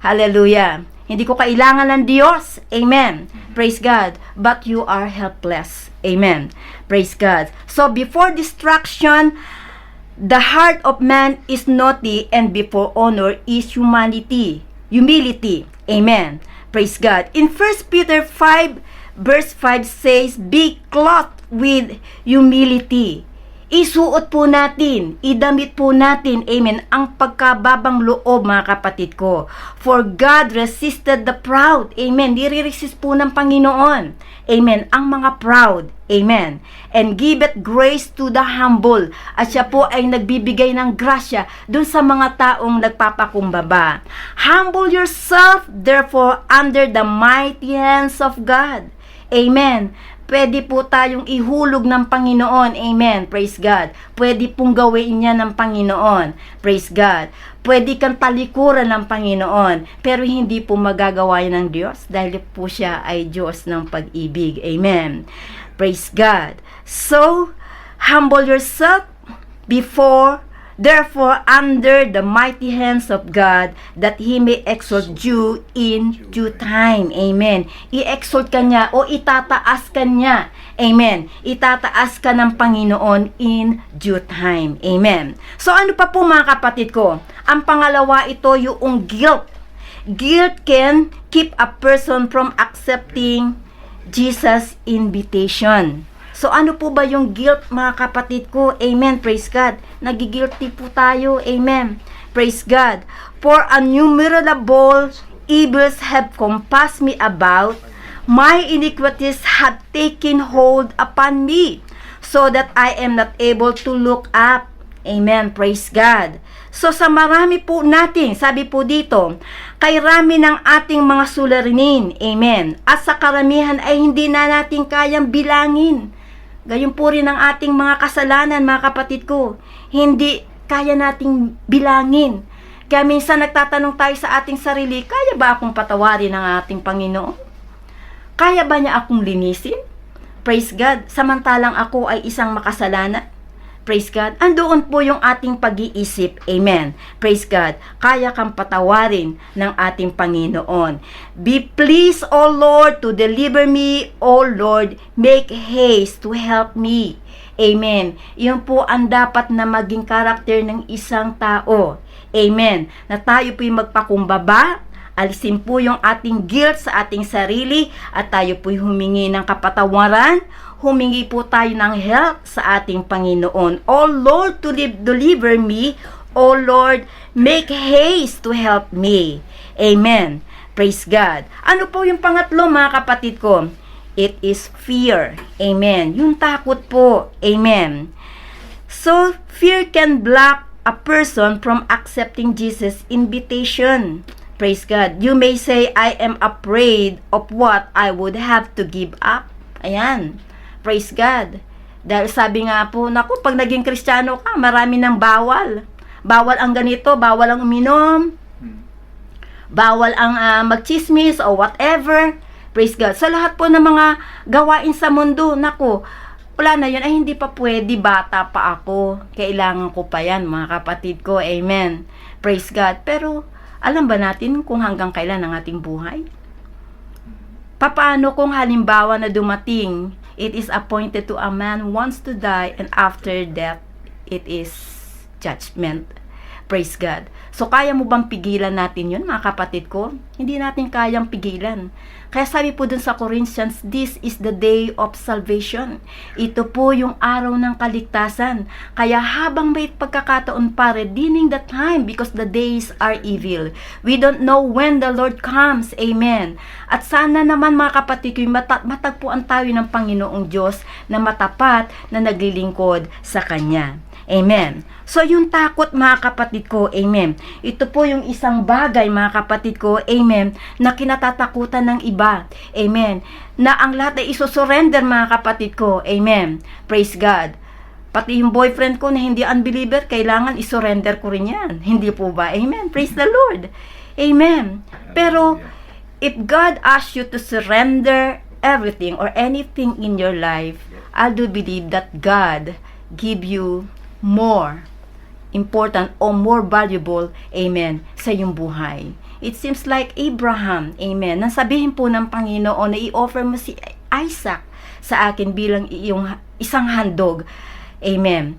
S1: Hallelujah. Hindi ko kailangan ng Diyos. Amen. Praise God. But you are helpless. Amen. Praise God. So before distraction, the heart of man is naughty, and before honor is humility. Amen. Praise God. In 1 Peter 5 verse 5 says, be clothed with humility. Isuot po natin, idamit po natin, amen, ang pagkababang loob, mga kapatid ko. For God resisted the proud, amen. Nire-resist po ng Panginoon, amen, ang mga proud, amen. And giveth grace to the humble. At siya po ay nagbibigay ng grasya dun sa mga taong nagpapakumbaba. Humble yourself, therefore, under the mighty hands of God. Amen. Pwede po tayong ihulog ng Panginoon. Amen. Praise God. Pwede pong gawin niya ng Panginoon. Praise God. Pwede kang talikuran ng Panginoon. Pero hindi po magagawa yan ng Diyos dahil po siya ay Diyos ng pag-ibig. Amen. Praise God. So, humble yourself therefore, under the mighty hands of God, that He may exalt you in due time. Amen. I-exalt ka niya o itataas ka niya. Amen. Itataas ka ng Panginoon in due time. Amen. So ano pa po, mga kapatid ko? Ang pangalawa, ito yung guilt. Guilt can keep a person from accepting Jesus' invitation. So ano po ba yung guilt, mga kapatid ko? Amen. Praise God. Nagigilty po tayo. Amen. Praise God. For innumerable evils have compassed me about. My iniquities have taken hold upon me, so that I am not able to look up. Amen. Praise God. So sa marami po natin, sabi po dito, kay rami ng ating mga suliranin. Amen. At sa karamihan ay hindi na natin kayang bilangin. Gayon po rin ang ating mga kasalanan, mga kapatid ko. Hindi kaya nating bilangin. Kaya minsan nagtatanong tayo sa ating sarili, kaya ba akong patawarin ng ating Panginoon? Kaya ba niya akong linisin? Praise God. Samantalang ako ay isang makasalanan. Praise God. Andoon po yung ating pag-iisip. Amen. Praise God. Kaya kang patawarin ng ating Panginoon. Be pleased, O Lord, to deliver me. O Lord, make haste to help me. Amen. Yun po ang dapat na maging karakter ng isang tao. Amen. Na tayo po'y magpakumbaba. Alisin po yung ating guilt sa ating sarili at tayo po'y humingi ng kapatawaran. Humingi po tayo ng help sa ating Panginoon. O Lord, to deliver me. O Lord, make haste to help me. Amen. Praise God. Ano po yung pangatlo, mga kapatid ko? It is fear. Amen. Yung takot po. Amen. So, fear can block a person from accepting Jesus' invitation. Praise God. You may say, I am afraid of what I would have to give up. Ayan. Praise God. Dahil sabi nga po, naku, pag naging Kristiyano ka, marami ng bawal. Bawal ang ganito, bawal ang uminom, bawal ang magchismis o whatever. Praise God. Sa lahat po ng mga gawain sa mundo, naku, wala na yun. Ay, hindi pa pwede, bata pa ako. Kailangan ko pa yan, mga kapatid ko. Amen. Praise God. Pero, alam ba natin kung hanggang kailan ang ating buhay? Paano kung halimbawa na dumating, it is appointed to a man once to die, and after death, it is judgment. Praise God. So, kaya mo bang pigilan natin yun, mga kapatid ko? Hindi natin kayang pigilan. Kaya sabi po dun sa Corinthians, this is the day of salvation. Ito po yung araw ng kaligtasan. Kaya habang may pagkakataon pa, redeeming the time because the days are evil. We don't know when the Lord comes. Amen. At sana naman, mga kapatid ko, matagpuan tayo ng Panginoong Diyos na matapat na naglilingkod sa Kanya. Amen. So, yung takot, mga kapatid ko, amen. Ito po yung isang bagay, mga kapatid ko, amen, na kinatatakutan ng iba. Amen. Na ang lahat ay isusurrender, mga kapatid ko. Amen. Praise God. Pati yung boyfriend ko na hindi unbeliever, kailangan isurrender ko rin yan. Hindi po ba? Amen. Praise the Lord. Amen. Pero, if God asks you to surrender everything or anything in your life, I do believe that God give you more important o more valuable, amen, sa iyong buhay. It seems like Abraham, amen, nang sabihin po ng Panginoon na i-offer mo si Isaac sa akin bilang iyong isang handog, amen,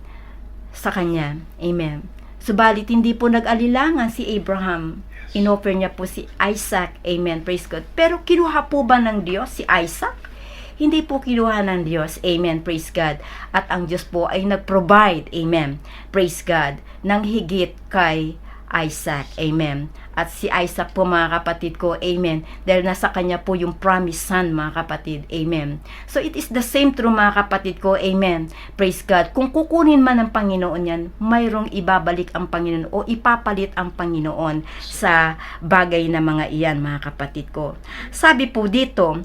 S1: sa kanya, amen. Subalit hindi po nag-alilangan si Abraham. Inoffer niya po si Isaac. Amen. Praise God. Pero kinuha po ba ng Diyos si Isaac? Hindi po kinuha ng Diyos. Amen. Praise God. At ang Diyos po ay nag-provide. Amen. Praise God. Nang higit kay Isaac. Amen. At si Isaac po, mga kapatid ko, amen, dahil nasa kanya po yung promised son, mga kapatid, amen. So it is the same true, mga kapatid ko, amen. Praise God. Kung kukunin man ng Panginoon yan, mayroong ibabalik ang Panginoon o ipapalit ang Panginoon sa bagay na mga iyan, mga kapatid ko. Sabi po dito,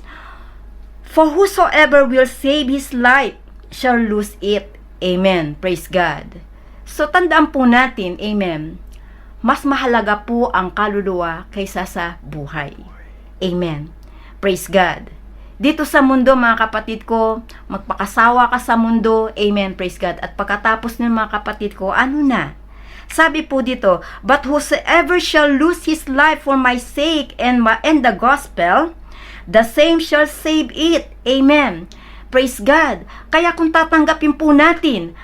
S1: for whosoever will save his life shall lose it. Amen. Praise God. So tandaan po natin, amen, mas mahalaga po ang kaluluwa kaysa sa buhay. Amen. Praise God. Dito sa mundo, mga kapatid ko, magpakasawa ka sa mundo. Amen. Praise God. At pagkatapos ng mga kapatid ko, ano na? Sabi po dito, but whosoever shall lose his life for my sake and the gospel, the same shall save it. Amen. Praise God. Kaya kung tatanggapin po natin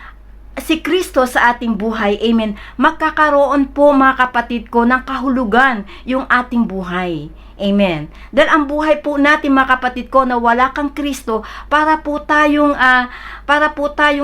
S1: si Kristo sa ating buhay, amen, magkakaroon po, mga kapatid ko, ng kahulugan yung ating buhay. Amen. Dahil ang buhay po natin, mga kapatid ko, na wala kang Kristo, para po tayong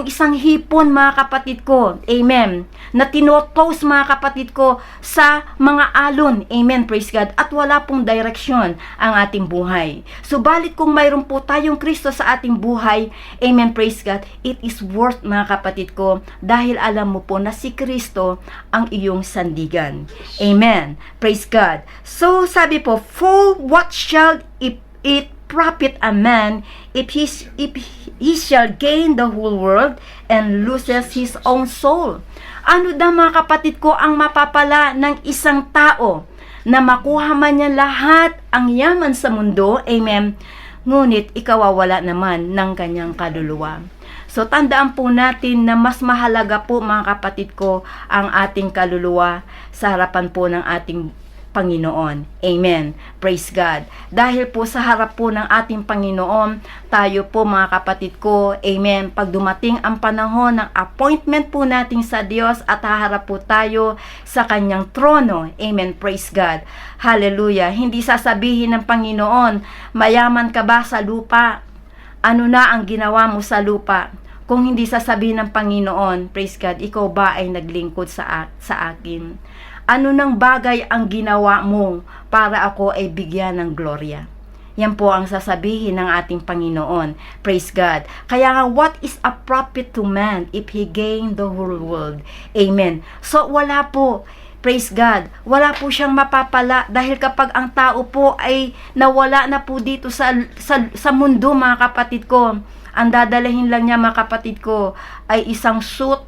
S1: isang hipon, mga kapatid ko. Amen. Na tinotoast, mga kapatid ko, sa mga alon. Amen. Praise God. At wala pong direksyon ang ating buhay. Subalit kung mayroon po tayong Kristo sa ating buhay, amen. Praise God. It is worth, mga kapatid ko, dahil alam mo po na si Kristo ang iyong sandigan. Amen. Praise God. So, sabi po, for what shall it profit a man if he shall gain the whole world and loses his own soul? Ano daw, mga kapatid ko, ang mapapala ng isang tao na makuha man niya lahat ang yaman sa mundo, amen, ngunit ikawawala naman ng kanyang kaluluwa? So, tandaan po natin na mas mahalaga po, mga kapatid ko, ang ating kaluluwa sa harapan po ng ating Panginoon. Amen. Praise God. Dahil po sa harap po ng ating Panginoon, tayo po, mga kapatid ko, amen, pag dumating ang panahon ng appointment po natin sa Diyos at haharap po tayo sa kanyang trono. Amen. Praise God. Hallelujah. Hindi sasabihin ng Panginoon, mayaman ka ba sa lupa? Ano na ang ginawa mo sa lupa? Kung hindi sasabihin ng Panginoon, praise God, ikaw ba ay naglingkod sa akin? Ano nang bagay ang ginawa mo para ako ay bigyan ng gloria? Yan po ang sasabihin ng ating Panginoon. Praise God. Kaya nga, what is a profit to man if he gain the whole world? Amen. So, wala po. Praise God. Wala po siyang mapapala dahil kapag ang tao po ay nawala na po dito sa mundo, mga kapatid ko, ang dadalahin lang niya, mga kapatid ko, ay isang suit,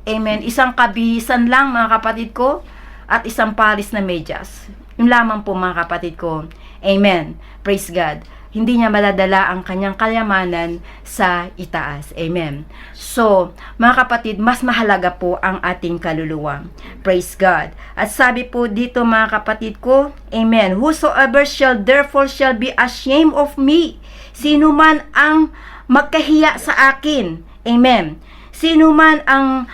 S1: amen, isang kabihisan lang, mga kapatid ko, at isang paris na medyas. Yung lamang po, mga kapatid ko. Amen. Praise God. Hindi niya maladala ang kanyang kayamanan sa itaas. Amen. So, mga kapatid, mas mahalaga po ang ating kaluluwa. Praise God. At sabi po dito, mga kapatid ko, amen, whosoever shall therefore shall be ashamed of me, sino man ang magkahiya sa akin, amen, sino man ang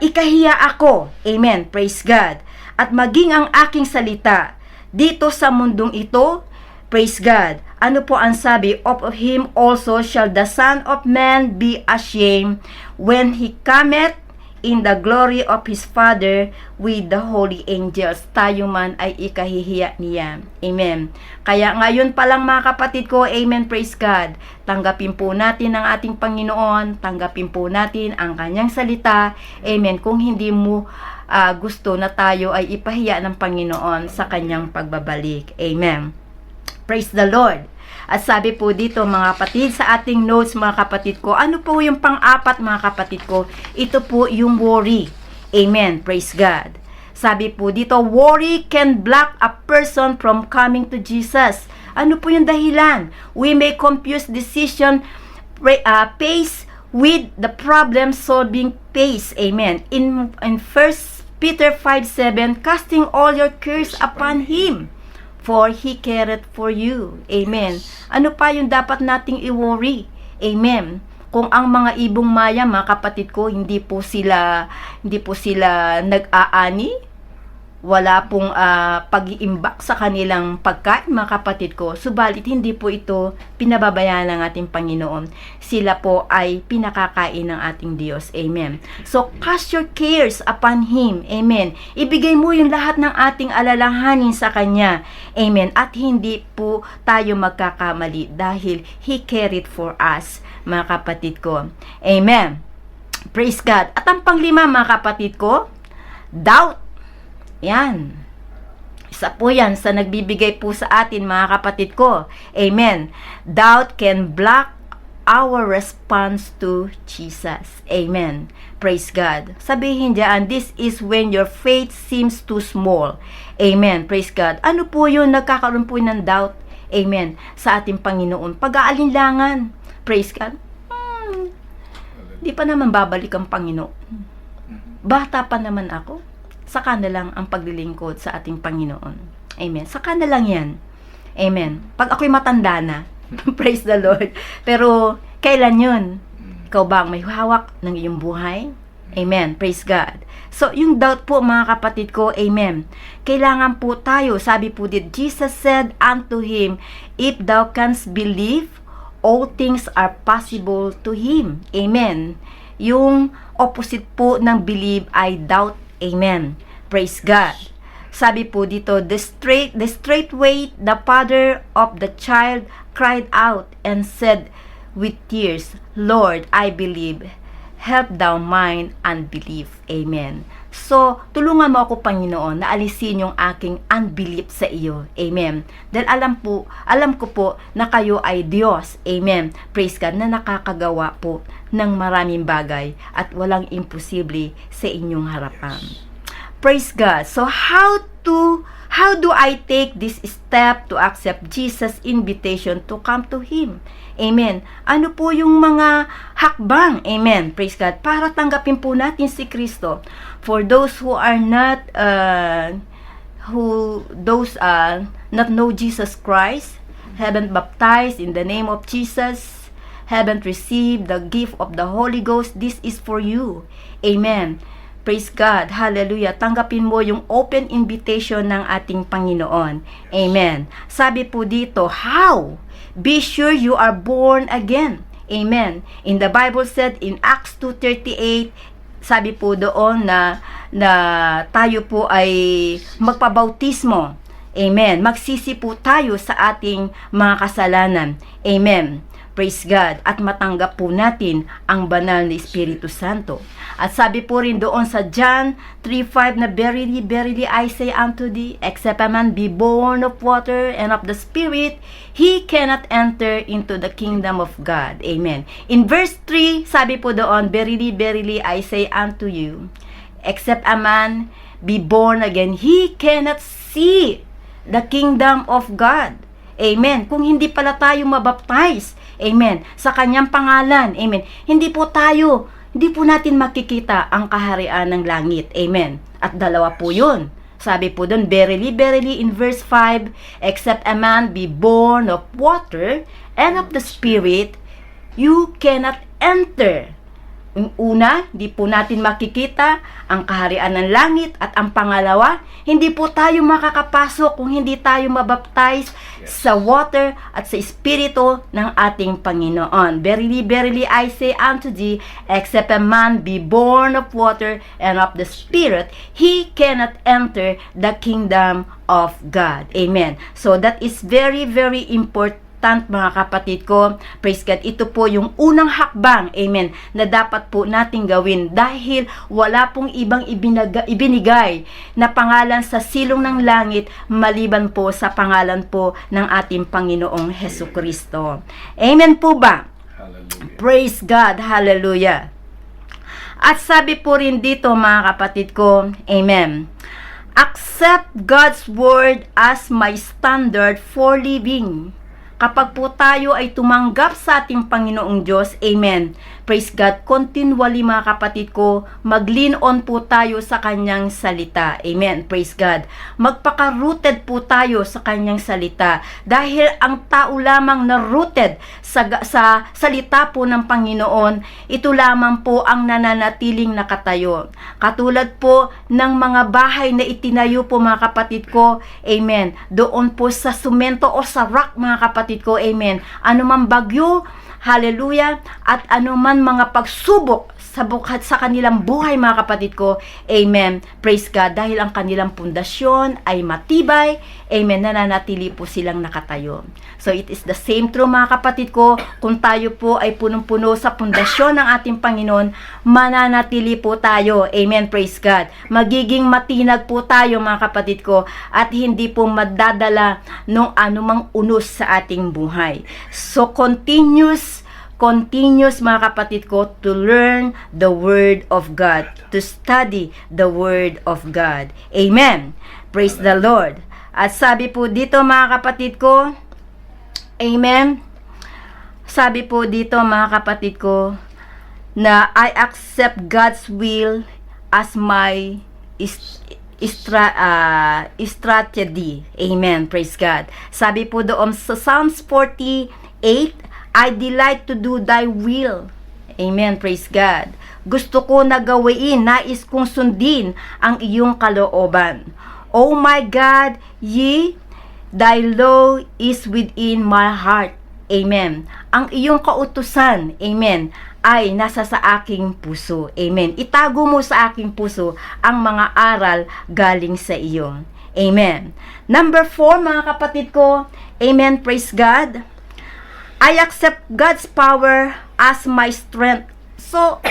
S1: ikahiya ako, amen, praise God, at maging ang aking salita dito sa mundong ito, praise God. Ano po ang sabi? Of him also shall the Son of Man be ashamed when he cometh in the glory of his Father with the holy angels. Tayo man ay ikahihiya niya. Amen. Kaya ngayon pa lang, mga kapatid ko, amen, praise God, tanggapin po natin ang ating Panginoon, tanggapin po natin ang kanyang salita, amen, kung hindi mo gusto na tayo ay ipahiya ng Panginoon sa kanyang pagbabalik. Amen. Praise the Lord. At sabi po dito, mga kapatid, sa ating notes, mga kapatid ko, ano po yung pang-apat, mga kapatid ko? Ito po yung worry. Amen. Praise God. Sabi po dito, worry can block a person from coming to Jesus. Ano po yung dahilan? We may confuse decision pace with the problem solving pace. Amen. In 1 Peter 5:7, casting all your cares upon Him, for He careth for you. Amen. Ano pa yung dapat nating i-worry? Amen. Kung ang mga ibong maya, mga kapatid ko, hindi po sila nag-aani, wala pong pag-iimbak sa kanilang pagkain, mga kapatid ko. Subalit, hindi po ito pinababayaan ng ating Panginoon. Sila po ay pinakakain ng ating Diyos. Amen. So, cast your cares upon Him. Amen. Ibigay mo yung lahat ng ating alalahanin sa Kanya. Amen. At hindi po tayo magkakamali dahil He carried for us, mga kapatid ko. Amen. Praise God. At ang panglima, mga kapatid ko, doubt. Yan. Isa po yan sa nagbibigay po sa atin, mga kapatid ko. Amen. Doubt can block our response to Jesus. Amen. Praise God. Sabihin diyan, this is when your faith seems too small. Amen. Praise God. Ano po yun? Nagkakaroon po ng doubt. Amen. Sa ating Panginoon. Pag-aalinlangan. Praise God. Di pa naman babalik ang Panginoon. Bata pa naman ako. Saka na lang ang paglilingkod sa ating Panginoon. Amen. Saka na lang yan. Amen. Pag ako'y matanda na, praise the Lord. Pero, kailan yun? Ikaw ba ang may hawak ng iyong buhay? Amen. Praise God. So, yung doubt po, mga kapatid ko, amen. Kailangan po tayo, sabi po dito, Jesus said unto him, if thou canst believe, all things are possible to him. Amen. Yung opposite po ng believe ay doubt. Amen. Praise God. Sabi po dito, the straightway the father of the child cried out and said with tears, Lord, I believe. Help thou mine unbelief. Amen. So, tulungan mo ako, Panginoon, na alisin yung aking unbelief sa iyo. Amen. Dahil alam ko po na kayo ay Diyos. Amen. Praise God, na nakakagawa po ng maraming bagay at walang imposible sa inyong harapan. Praise God. So, how do I take this step to accept Jesus' invitation to come to Him? Amen. Ano po yung mga hakbang? Amen. Praise God. Para tanggapin po natin si Kristo. For those who are not not know Jesus Christ, haven't baptized in the name of Jesus, haven't received the gift of the Holy Ghost, this is for you. Amen. Praise God. Hallelujah. Tanggapin mo yung open invitation ng ating Panginoon. Amen. Sabi po dito, how? Be sure you are born again. Amen. In the Bible said in Acts 2:38, sabi po doon na tayo po ay magpabautismo. Amen. Magsisi po tayo sa ating mga kasalanan. Amen. Praise God. At matanggap po natin ang banal na Espiritu Santo. At sabi po rin doon sa John 3:5 na verily, verily I say unto thee, except a man be born of water and of the Spirit, he cannot enter into the kingdom of God. Amen. In verse 3, sabi po doon, verily, verily I say unto you, except a man be born again, he cannot see the kingdom of God. Amen. Kung hindi pala tayo mabaptize, amen, sa kanyang pangalan, amen, hindi po natin makikita ang kaharian ng langit. Amen. At dalawa po yun. Sabi po doon, verily, verily, in verse 5, except a man be born of water and of the Spirit, you cannot enter. Yung una, hindi po natin makikita ang kaharian ng langit. At ang pangalawa, hindi po tayo makakapasok kung hindi tayo mabaptize sa water at sa Espiritu ng ating Panginoon. Verily, verily, I say unto thee, except a man be born of water and of the Spirit, he cannot enter the kingdom of God. Amen. So that is very, very important, mga kapatid ko. Praise God. Ito po yung unang hakbang, amen, na dapat po nating gawin dahil wala pong ibang ibinigay na pangalan sa silong ng langit maliban po sa pangalan po ng ating Panginoong Hesukristo. Amen po ba? Hallelujah. Praise God. Hallelujah. At sabi po rin dito, mga kapatid ko, amen, accept God's word as my standard for living. Kapag po tayo ay tumanggap sa ating Panginoong Diyos, amen, praise God, continually mga kapatid ko, mag-lean on po tayo sa kanyang salita. Amen, praise God. Magpaka-rooted po tayo sa kanyang salita. Dahil ang tao lamang na rooted sa salita po ng Panginoon, ito lamang po ang nananatiling nakatayo. Katulad po ng mga bahay na itinayo po mga kapatid ko, amen, doon po sa sumento o sa rock mga kapatid ko, amen, anumang bagyo, hallelujah, at anuman mga pagsubok sa kanilang buhay mga kapatid ko, amen, praise God, dahil ang kanilang pundasyon ay matibay, amen, nananatili po silang nakatayo. So it is the same true mga kapatid ko, kung tayo po ay punong-puno sa pundasyon ng ating Panginoon, mananatili po tayo, amen, praise God, magiging matinag po tayo mga kapatid ko, at hindi po madadala ng anumang unos sa ating buhay. So continuous mga kapatid ko, to learn the Word of God, to study the Word of God. Amen. Praise the Lord. At sabi po dito mga kapatid ko, amen, sabi po dito mga kapatid ko, na I accept God's will as my strategy. Amen. Praise God. Sabi po doon sa Psalms 48, I delight to do thy will. Amen. Praise God. Gusto ko na gawain, nais kong sundin ang iyong kalooban. Oh my God, thy law is within my heart. Amen. Ang iyong kautusan, amen, ay nasa sa aking puso. Amen. Itago mo sa aking puso ang mga aral galing sa iyo. Amen. Number 4, mga kapatid ko, amen, praise God, I accept God's power as my strength. So,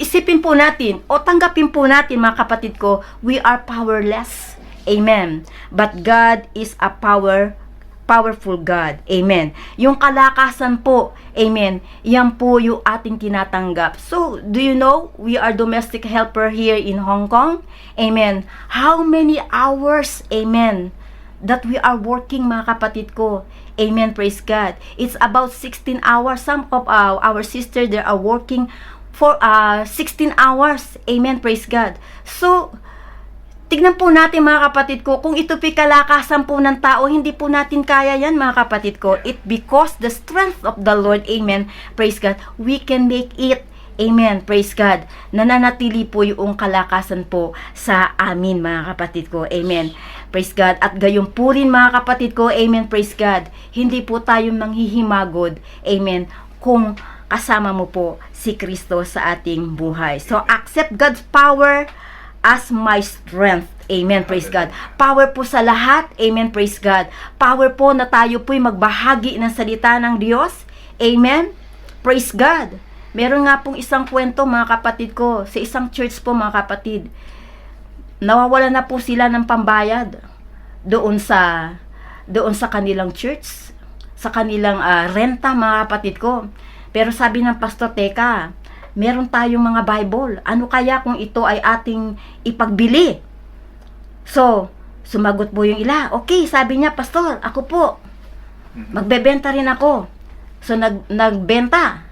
S1: isipin po natin, o tanggapin po natin mga kapatid ko, we are powerless. Amen. But God is a powerful God. Amen. Yung kalakasan po, amen, yan po yung ating tinatanggap. So, do you know, we are domestic helper here in Hong Kong. Amen. How many hours, amen, that we are working mga kapatid ko. Amen, praise God. It's about 16 hours. Some of our sisters, they are working for 16 hours. Amen, praise God. So, tignan po natin mga kapatid ko, kung ito po kalakasan po ng tao, hindi po natin kaya yan mga kapatid ko. It because the strength of the Lord, amen, praise God, we can make it. Amen, praise God. Nananatili po yung kalakasan po sa amin mga kapatid ko. Amen, praise God. At gayon po rin mga kapatid ko, amen, praise God, hindi po tayo manghihimagod, amen, kung kasama mo po si Kristo sa ating buhay. So, accept God's power as my strength. Amen, praise God. Power po sa lahat. Amen, praise God. Power po na tayo po'y magbahagi ng salita ng Diyos. Amen, praise God. Meron nga pong isang kwento mga kapatid ko, sa isang church po mga kapatid. Nawawala na po sila ng pambayad doon sa kanilang church, sa kanilang renta mga kapatid ko. Pero sabi ng pastor, teka, meron tayong mga Bible. Ano kaya kung ito ay ating ipagbili? So, sumagot po yung ila. Okay, sabi niya, pastor, ako po, magbebenta rin ako. So, nagbenta.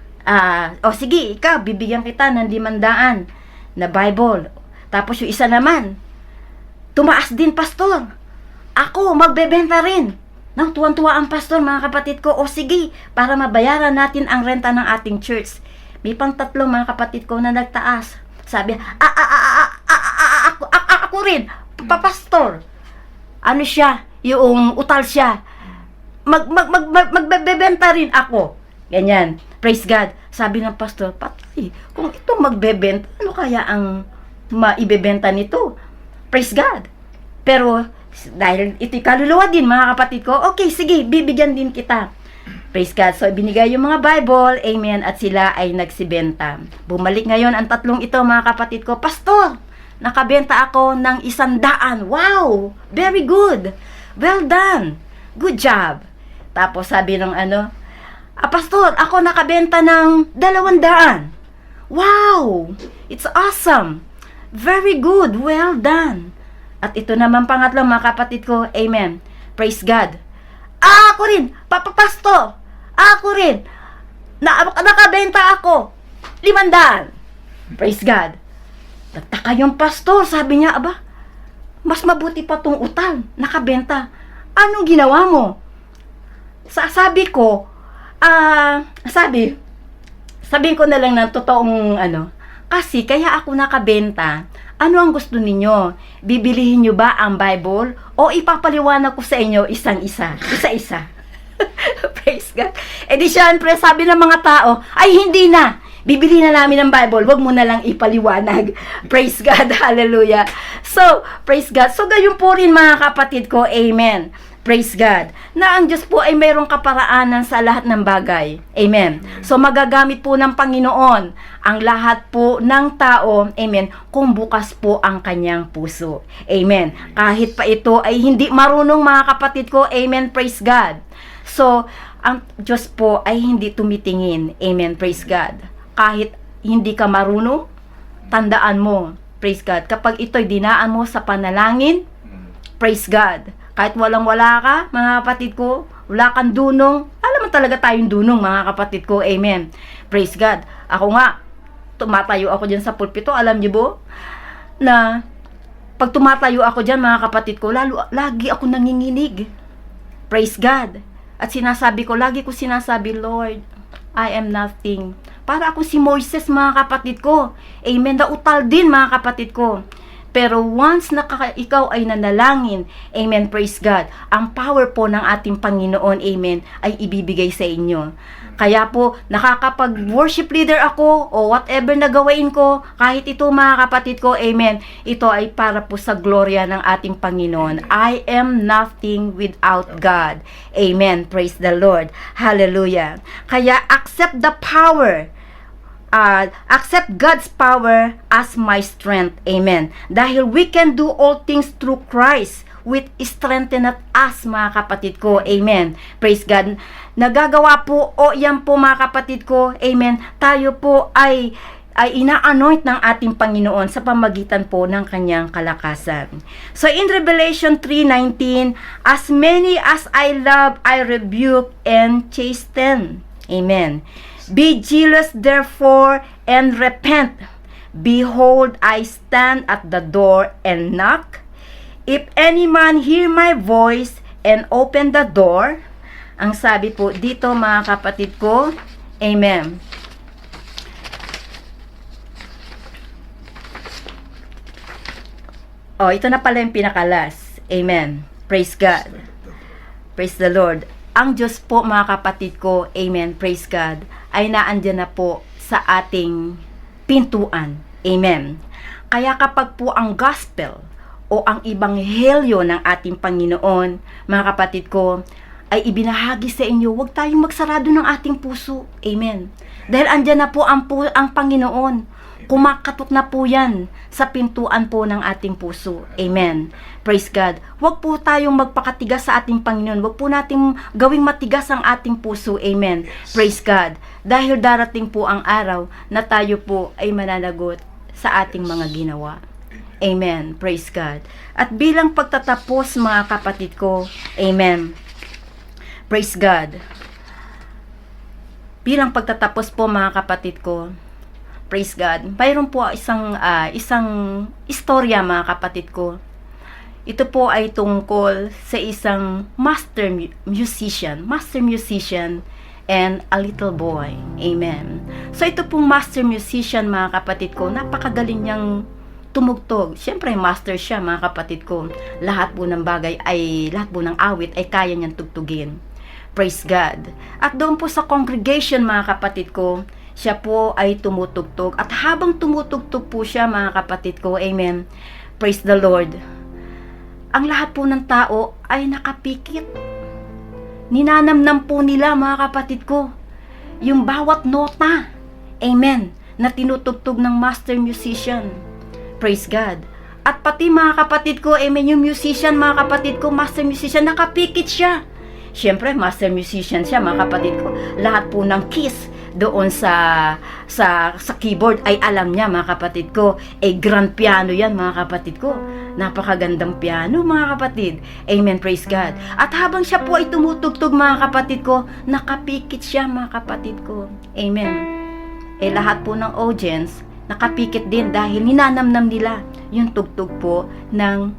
S1: O sige, ikaw, bibigyan kita ng 500 na Bible. Tapos yung isa naman, tumaas din, pastor. Ako, magbebenta rin. Nang tuwan-tuwa ang pastor, mga kapatid ko. O sige, para mabayaran natin ang renta ng ating church. May pang 3 mga kapatid ko na nagtaas. Sabi, ako rin, papastor. Ano siya? Yung utal siya. Magbebenta rin ako. Ganyan. Praise God. Sabi ng pastor, patay, kung ito magbebenta, ano kaya ang maibebenta nito? Praise God. Pero, dahil ito'y kaluluwa din, mga kapatid ko, okay, sige, bibigyan din kita. Praise God. So, binigay yung mga Bible, amen, at sila ay nagsibenta. Bumalik ngayon ang 3 ito, mga kapatid ko, pastor, nakabenta ako ng 100. Wow! Very good. Well done. Good job. Tapos, sabi ng pastor, ako nakabenta ng 200. Wow! It's awesome. Very good. Well done. At ito naman pangatlo, mga kapatid ko. Amen. Praise God. Ako rin. Pastor. Ako rin. Nakabenta ako. 500. Praise God. Nagtaka yung pastor, sabi niya, aba, mas mabuti pa tong utang, nakabenta. Anong ginawa mo? Sabi ko, sabihin ko na lang ng totoong kasi kaya ako nakabenta. Ano ang gusto ninyo? Bibilihin nyo ba ang Bible? O ipapaliwanag ko sa inyo isang-isa? Isa-isa. Praise God. E di syempre, sabi ng mga tao, ay hindi na. Bibili na namin ng Bible. Wag mo na lang ipaliwanag. Praise God. Hallelujah. So, praise God. So, gayon po rin mga kapatid ko. Amen. Praise God. Na ang Diyos po ay mayroong kaparaanan sa lahat ng bagay. Amen. So magagamit po ng Panginoon ang lahat po ng tao, amen, kung bukas po ang kanyang puso. Amen. Kahit pa ito ay hindi marunong mga kapatid ko, amen, praise God. So, ang Diyos po ay hindi tumitingin. Amen, praise God. Kahit hindi ka marunong, tandaan mo, praise God, kapag ito'y dinaan mo sa panalangin, praise God. Kahit walang-wala ka, mga kapatid ko, wala kang dunong, alam mo talaga tayong dunong, mga kapatid ko, amen. Praise God. Ako nga, tumatayo ako dyan sa pulpito, alam niyo po, na pag tumatayo ako dyan, mga kapatid ko, lagi ako nanginginig. Praise God. At lagi ko sinasabi, Lord, I am nothing. Para ako si Moises, mga kapatid ko. Amen. Nautal din, mga kapatid ko. Pero once ikaw ay nanalangin, amen, praise God, ang power po ng ating Panginoon, amen, ay ibibigay sa inyo. Kaya po, nakakapag-worship leader ako, o whatever na gawain ko, kahit ito mga kapatid ko, amen, ito ay para po sa gloria ng ating Panginoon. I am nothing without God. Amen, praise the Lord. Hallelujah. Kaya accept the power. Accept God's power as my strength. Amen. Dahil we can do all things through Christ which strengtheneth us, mga kapatid ko. Amen. Praise God. Nagagawa po, yan po mga kapatid ko. Amen. Tayo po ay ina-anoint ng ating Panginoon sa pamagitan po ng kanyang kalakasan. So in Revelation 3:19, as many as I love, I rebuke and chasten. Amen. Be jealous therefore and repent. Behold, I stand at the door and knock. If any man hear my voice and open the door, ang sabi po dito mga kapatid ko, amen. Ito na pala yung pinakalas. Amen. Praise God. Praise the Lord. Ang Diyos po mga kapatid ko, amen, praise God, ay naandyan na po sa ating pintuan. Amen. Kaya kapag po ang gospel o ang ebanghelyo ng ating Panginoon, mga kapatid ko, ay ibinahagi sa inyo, huwag tayong magsarado ng ating puso. Amen. Dahil andyan na po ang Panginoon. Kumakatok na po yan sa pintuan po ng ating puso. Amen. Praise God. Huwag po tayong magpakatigas sa ating Panginoon. Huwag po nating gawing matigas ang ating puso. Amen. Praise God. Dahil darating po ang araw na tayo po ay mananagot sa ating mga ginawa. Amen. Praise God. At bilang pagtatapos mga kapatid ko, amen. Praise God. Bilang pagtatapos po mga kapatid ko, praise God. Mayroon po isang istorya mga kapatid ko. Ito po ay tungkol sa isang master musician and a little boy. Amen. So ito pong master musician mga kapatid ko, napakagaling niyang tumugtog. Siyempre master siya mga kapatid ko. Lahat po ng awit ay kaya niyang tugtugin. Praise God. At doon po sa congregation mga kapatid ko, siya po ay tumutugtog. At habang tumutugtog po siya mga kapatid ko, amen, praise the Lord, ang lahat po ng tao ay nakapikit. Ninanamnam po nila mga kapatid ko yung bawat nota, amen, na tinutugtog ng master musician. Praise God. At pati mga kapatid ko, amen, yung musician mga kapatid ko, master musician, nakapikit siya. Siyempre, master musician siya mga kapatid ko. Lahat po ng keys doon sa keyboard ay alam niya mga kapatid ko. Grand piano yan mga kapatid ko. Napakagandang piano mga kapatid. Amen, praise God. At habang siya po ay tumutugtog mga kapatid ko, nakapikit siya mga kapatid ko. Amen. lahat po ng audience nakapikit din dahil ninanamnam nila yung tugtog po ng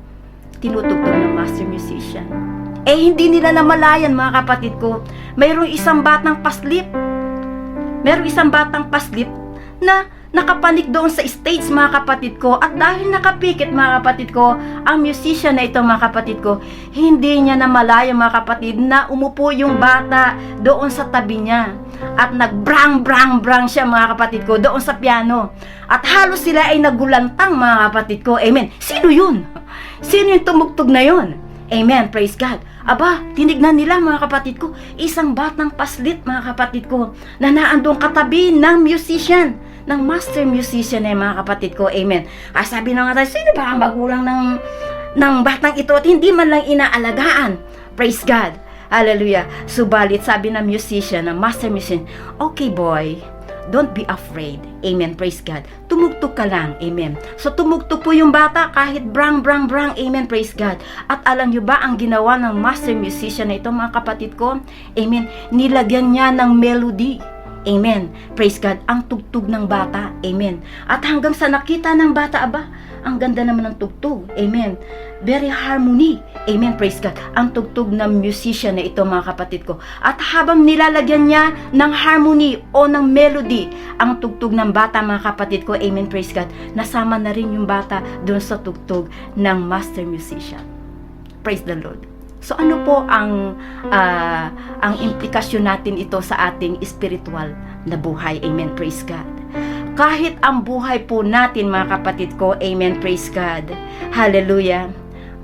S1: tinutugtog ng master musician. Hindi nila namalayan, mga kapatid ko, mayroong isang batang paslip na nakapanik doon sa stage, mga kapatid ko, at dahil nakapikit, mga kapatid ko, ang musician na ito, mga kapatid ko, hindi niya namalaya, mga kapatid, na umupo yung bata doon sa tabi niya at nagbrang siya, mga kapatid ko, doon sa piano, at halos sila ay nagulantang, mga kapatid ko. Amen. Sino yun? Sino yung tumugtog na yun? Amen. Praise God. Aba, tinignan nila, mga kapatid ko, isang batang paslit, mga kapatid ko, na naandong katabi ng musician, ng master musician, mga kapatid ko. Amen. Kaya sabi na nga tayo, sino ba ang magulang ng batang ito at hindi man lang inaalagaan? Praise God. Hallelujah. Subalit, sabi ng musician, ng master musician, okay boy, don't be afraid. Amen. Praise God. Tumugtog ka lang. Amen. So, tumugtog po yung bata kahit brang. Amen. Praise God. At alam nyo ba ang ginawa ng master musician na ito, mga kapatid ko? Amen. Nilagyan niya ng melody. Amen. Praise God. Ang tugtog ng bata. Amen. At hanggang sa nakita ng bata, aba, ang ganda naman ng tugtog. Amen. Very harmony. Amen. Praise God. Ang tugtog ng musician na ito, mga kapatid ko. At habang nilalagyan niya ng harmony o ng melody ang tugtog ng bata, mga kapatid ko. Amen. Praise God. Nasama na rin yung bata doon sa tugtog ng master musician. Praise the Lord. So ano po ang implikasyon natin ito sa ating spiritual na buhay? Amen. Praise God. Kahit ang buhay po natin, mga kapatid ko, amen, praise God, hallelujah,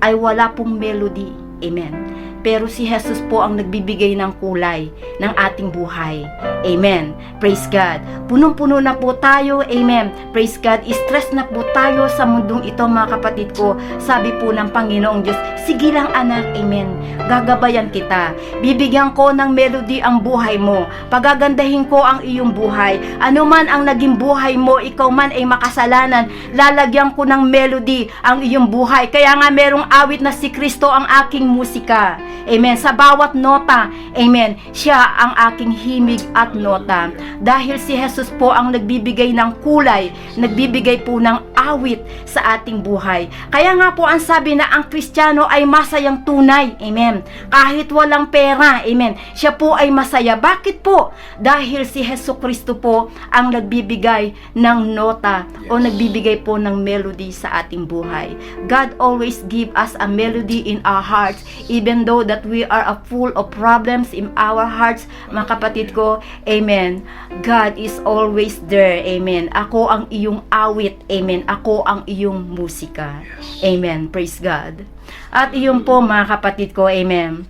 S1: ay wala pong melody, amen. Pero si Jesus po ang nagbibigay ng kulay ng ating buhay. Amen. Praise God. Punong-puno na po tayo. Amen. Praise God. Stress na po tayo sa mundong ito, mga kapatid ko. Sabi po ng Panginoong Diyos, sige lang anak. Amen. Gagabayan kita. Bibigyan ko ng melody ang buhay mo. Pagagandahin ko ang iyong buhay. Ano man ang naging buhay mo, ikaw man ay makasalanan, lalagyan ko ng melody ang iyong buhay. Kaya nga merong awit na si Kristo ang aking musika. Amen. Sa bawat nota, amen, siya ang aking himig at nota. Dahil si Jesus po ang nagbibigay ng kulay, nagbibigay po ng awit sa ating buhay. Kaya nga po ang sabi na ang Kristiyano ay masayang tunay. Amen. Kahit walang pera, amen, siya po ay masaya. Bakit po? Dahil si Jesucristo po ang nagbibigay ng nota o nagbibigay po ng melody sa ating buhay. God always give us a melody in our hearts, even though that we are full of problems in our hearts, mga kapatid ko. Amen. God is always there. Amen. Ako ang iyong awit. Amen. Ako ang iyong musika. Amen. Praise God. At iyon po, mga kapatid ko. Amen.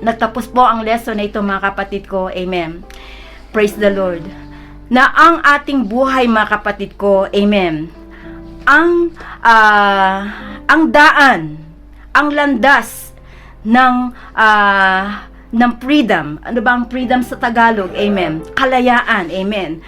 S1: Nagtapos po ang lesson na ito, mga kapatid ko. Amen. Praise the Lord. Na ang ating buhay, mga kapatid ko. Amen. Ang daan, ang landas ng freedom. Ano ba ang freedom sa Tagalog? Amen. Kalayaan. Amen.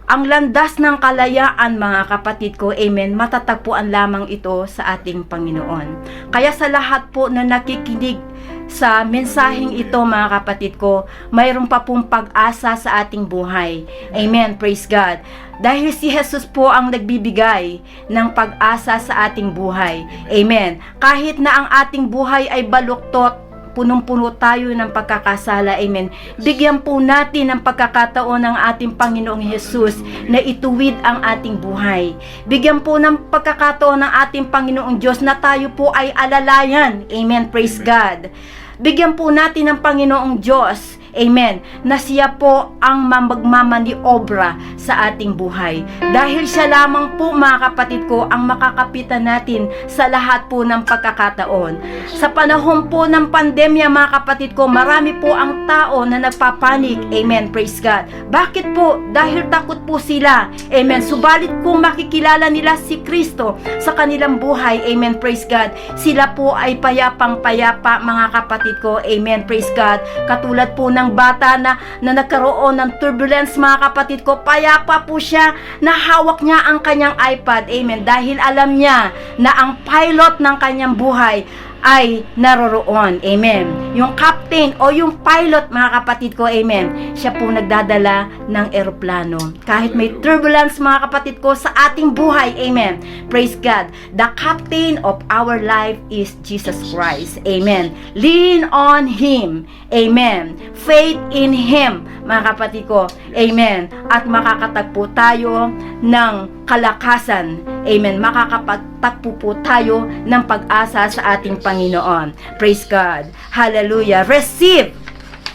S1: Ang landas ng kalayaan, mga kapatid ko, amen, matatagpuan lamang ito sa ating Panginoon. Kaya sa lahat po na nakikinig sa mensaheng ito, mga kapatid ko, mayroon pa pong pag-asa sa ating buhay. Amen. Praise God. Dahil si Jesus po ang nagbibigay ng pag-asa sa ating buhay. Amen. Kahit na ang ating buhay ay baluktot, punong-puno tayo ng pagkakasala. Amen. Bigyan po natin ng pagkakataon ng ating Panginoong Jesus na ituwid ang ating buhay. Bigyan po ng pagkakataon ng ating Panginoong Diyos na tayo po ay alalayan. Amen. Praise God. Bigyan po natin ng Panginoong Diyos, amen, na siya po ang magmamaniobra sa ating buhay. Dahil siya lamang po, mga kapatid ko, ang makakapitan natin sa lahat po ng pagkakataon. Sa panahon po ng pandemya, mga kapatid ko, marami po ang tao na nagpapanik. Amen. Praise God. Bakit po? Dahil takot po sila. Amen. Subalit kung makikilala nila si Kristo sa kanilang buhay, amen. Praise God. Sila po ay payapang-payapa, mga kapatid ko. Amen. Praise God. Katulad po ng bata na nagkaroon ng turbulence, mga kapatid ko, payapa po siya na hawak niya ang kanyang iPad. Amen. Dahil alam niya na ang pilot ng kanyang buhay ay naroroon. Amen. Yung captain o yung pilot, mga kapatid ko, amen, siya po nagdadala ng eroplano. Kahit may turbulence, mga kapatid ko, sa ating buhay, amen. Praise God. The captain of our life is Jesus Christ. Amen. Lean on Him. Amen. Faith in Him, mga kapatid ko. Amen. At makakatagpo tayo ng kalakasan. Amen. Makakapagtagpo po tayo ng pag-asa sa ating Panginoon. Praise God. Hallelujah. Receive.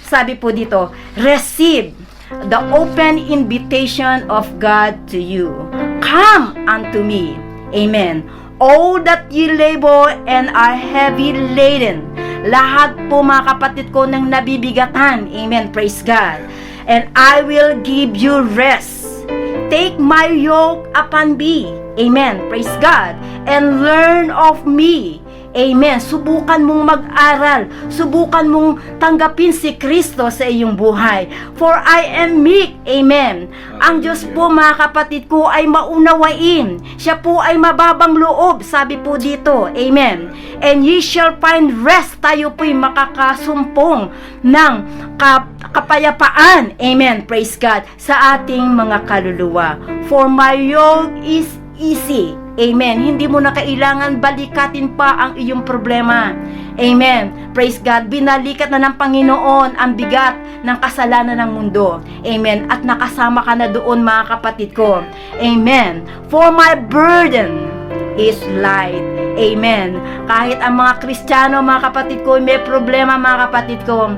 S1: Sabi po dito, receive the open invitation of God to you. Come unto me. Amen. All that ye labor and are heavy laden. Lahat po, mga kapatid ko, ng nabibigatan. Amen. Praise God. And I will give you rest. Take my yoke upon me. Amen. Praise God. And learn of me. Amen. Subukan mong mag-aral. Subukan mong tanggapin si Kristo sa iyong buhay. For I am meek. Amen. Ang Diyos po, mga kapatid ko, ay maunawain. Siya po ay mababang loob. Sabi po dito. Amen. And ye shall find rest. Tayo po'y makakasumpong ng kapayapaan. Amen. Praise God. Sa ating mga kaluluwa. For my yoke is easy. Amen. Hindi mo na kailangan balikatin pa ang iyong problema. Amen. Praise God. Binalikat na ng Panginoon ang bigat ng kasalanan ng mundo. Amen. At nakasama ka na doon, mga kapatid ko. Amen. For my burden is light. Amen. Kahit ang mga Kristiyano, mga kapatid ko, may problema, mga kapatid ko,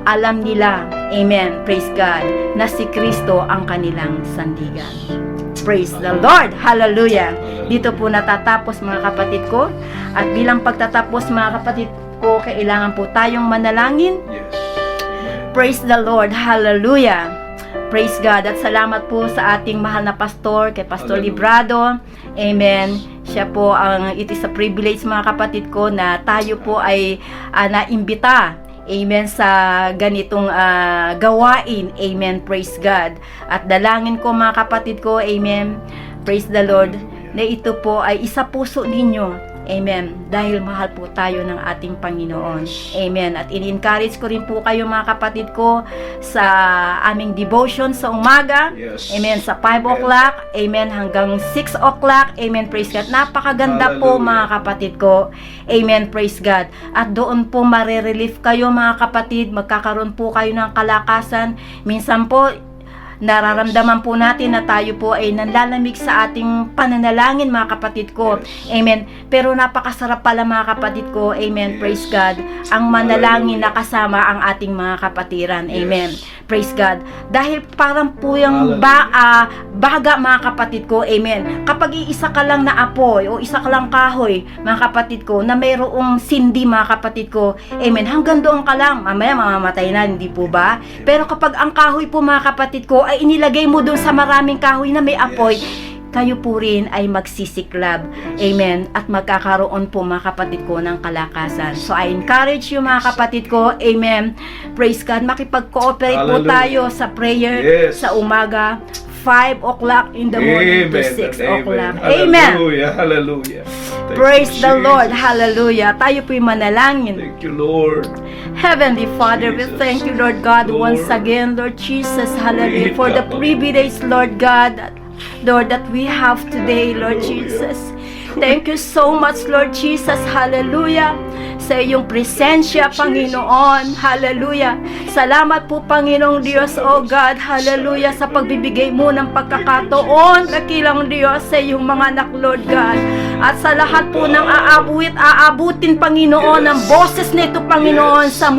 S1: alam nila, amen, praise God, na si Kristo ang kanilang sandigan. Praise the Lord. Hallelujah. Dito po natatapos, mga kapatid ko. At bilang pagtatapos, mga kapatid ko, kailangan po tayong manalangin. Praise the Lord. Hallelujah. Praise God. At salamat po sa ating mahal na pastor, kay Pastor Librado. Amen. Siya po it is a privilege, mga kapatid ko, na tayo po ay naimbita. Amen, sa ganitong gawain. Amen, praise God. At dalangin ko, mga kapatid ko, amen, praise the Lord, na ito po ay isa puso ninyo. Amen. Dahil mahal po tayo ng ating Panginoon. Amen. At in-encourage ko rin po kayo, mga kapatid ko, sa aming devotion sa umaga. Amen. Sa 5 o'clock. Amen. Hanggang 6 o'clock. Amen. Praise God. Napakaganda po, mga kapatid ko. Amen. Praise God. At doon po marirelief kayo, mga kapatid. Magkakaroon po kayo ng kalakasan. Minsan po, nararamdaman po natin na tayo po ay nanlalamig sa ating pananalangin, mga kapatid ko. Amen. Pero napakasarap pala, mga kapatid ko. Amen. Praise God. Ang manalangin na kasama ang ating mga kapatiran. Amen. Praise God. Dahil parang po yung baga, mga kapatid ko. Amen. Kapag iisa ka lang na apoy o isa ka lang kahoy, mga kapatid ko, na mayroong sindi, mga kapatid ko. Amen. Hanggang doon ka lang. Mamaya mamamatay na, hindi po ba? Pero kapag ang kahoy po, mga kapatid ko, ay inilagay mo doon sa maraming kahoy na may apoy, kayo po rin ay magsisiklab. Amen. At magkakaroon po, mga kapatid ko, ng kalakasan. So I encourage you, mga kapatid ko, amen, praise God, makipag-cooperate po tayo sa prayer sa umaga, 5 o'clock in the morning to 6 o'clock. Amen.
S2: Hallelujah. Hallelujah.
S1: Praise the Lord. Hallelujah. Tayo po'y manalangin.
S2: Thank you, Lord.
S1: Heavenly Father, we thank you, Lord God, once again, Lord Jesus, hallelujah, for the privilege, Lord God, Lord, that we have today, Lord Jesus. Thank you so much, Lord Jesus, hallelujah, sa iyong presensya, Panginoon, hallelujah. Salamat po, Panginoong Diyos, oh God, hallelujah, sa pagbibigay mo ng pagkakataon, dakilang Diyos, sa iyong mga anak, Lord God. At sa lahat po ng aabutin, Panginoon, ng boses nito, Panginoon, sa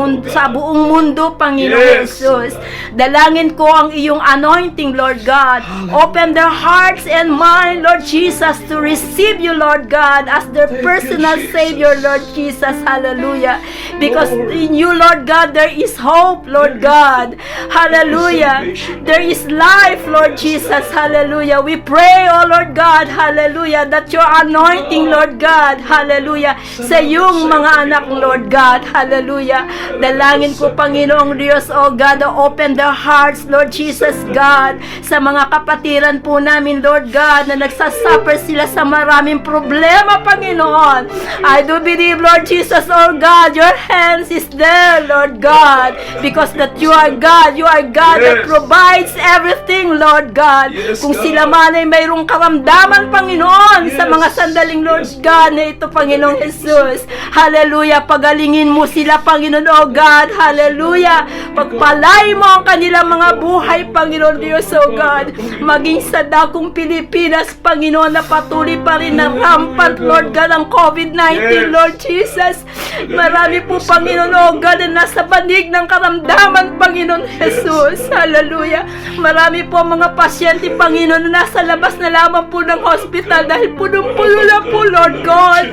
S1: buong mundo, Panginoon Jesus. Dalangin ko ang iyong anointing, Lord God. Open their hearts and mind, Lord Jesus, to receive you, Lord God, as their personal Savior, Lord Jesus. Hallelujah. Because in you, Lord God, there is hope, Lord God. Hallelujah. There is life, Lord Jesus. Hallelujah. We pray, oh Lord God, hallelujah, that your anointing anointing, Lord God. Hallelujah. Sa iyong mga anak, Lord God. Hallelujah. Dalangin ko, Panginoong Diyos, oh God, open their hearts, Lord Jesus, God, sa mga kapatiran po namin, Lord God, na nagsasuffer sila sa maraming problema, Panginoon. I do believe, Lord Jesus, oh God, your hands is there, Lord God, because that you are God that provides everything, Lord God. Kung sila man ay mayroong karamdaman, Panginoon, sa mga sandaling, Lord God, na ito, Panginoong Jesus, hallelujah, pagalingin mo sila, Panginoon, oh God, hallelujah, pagpalay mo ang kanilang mga buhay, Panginoon Diyos, oh God, maging sa dakong Pilipinas, Panginoon, na patuloy pa rin na rampant, Lord God, ang COVID-19, Lord Jesus, marami po, Panginoon, oh God, na nasa banig ng karamdaman, Panginoon Jesus, hallelujah, marami po mga pasyente, Panginoon, na nasa labas na lamang po ng hospital dahil punong-puno na po, Lord God.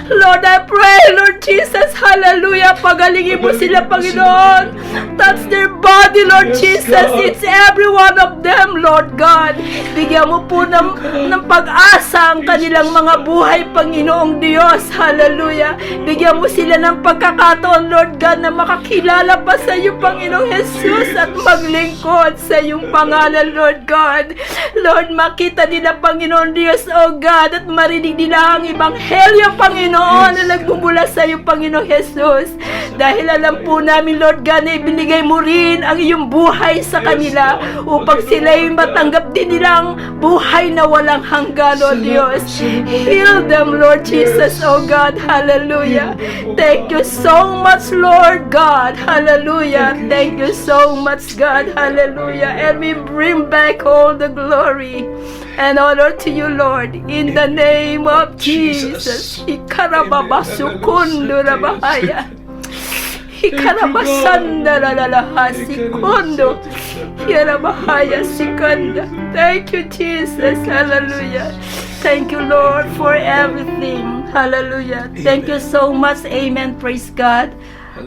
S1: Lord, I pray, Lord Jesus, hallelujah, pagalingin mo sila, Panginoon. Touch their body, Lord Jesus. It's every one of them, Lord God. Bigyan mo po ng pag-asa ang kanilang mga buhay, Panginoong Diyos, hallelujah. Bigyan mo sila ng pagkakataon, Lord God, na makakilala pa sa iyo, Panginoong Jesus, at maglingkod sa iyong pangalan, Lord God. Lord, makita nila, Panginoon Diyos, oh God, at marinig nila ang Ebanghelyo, Panginoon, na nagmumula sa iyo, Panginoong Jesus. Dahil alam po namin, Lord God, na ibinigay mo rin ang iyong buhay sa kanila upang sila ay matanggap din nilang buhay na walang hanggan, O Diyos. Heal them, Lord Jesus, oh God, hallelujah. Thank you so much, Lord God, hallelujah. Thank you so much, God, hallelujah. And we bring back all the glory and honor to you, Lord, in the name of Jesus. Ikarababasukundo rabahaya. Ikarabasanda lalalaha sikundo. Hirabahaya sikanda. Thank you, Jesus. Hallelujah. Thank you, Lord, for everything. Hallelujah. Thank you so much. Amen. Praise God.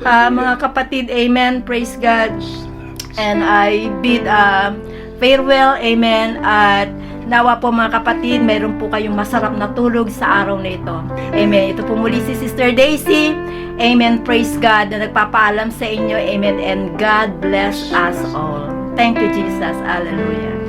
S1: Mga kapatid, amen. Praise God. And I bid farewell. Amen. At nawa po mga kapatid, mayroon po kayong masarap na tulog sa araw na ito. Amen. Ito po muli si Sister Daisy. Amen. Praise God na nagpapaalam sa inyo. Amen. And God bless us all. Thank you, Jesus. Hallelujah.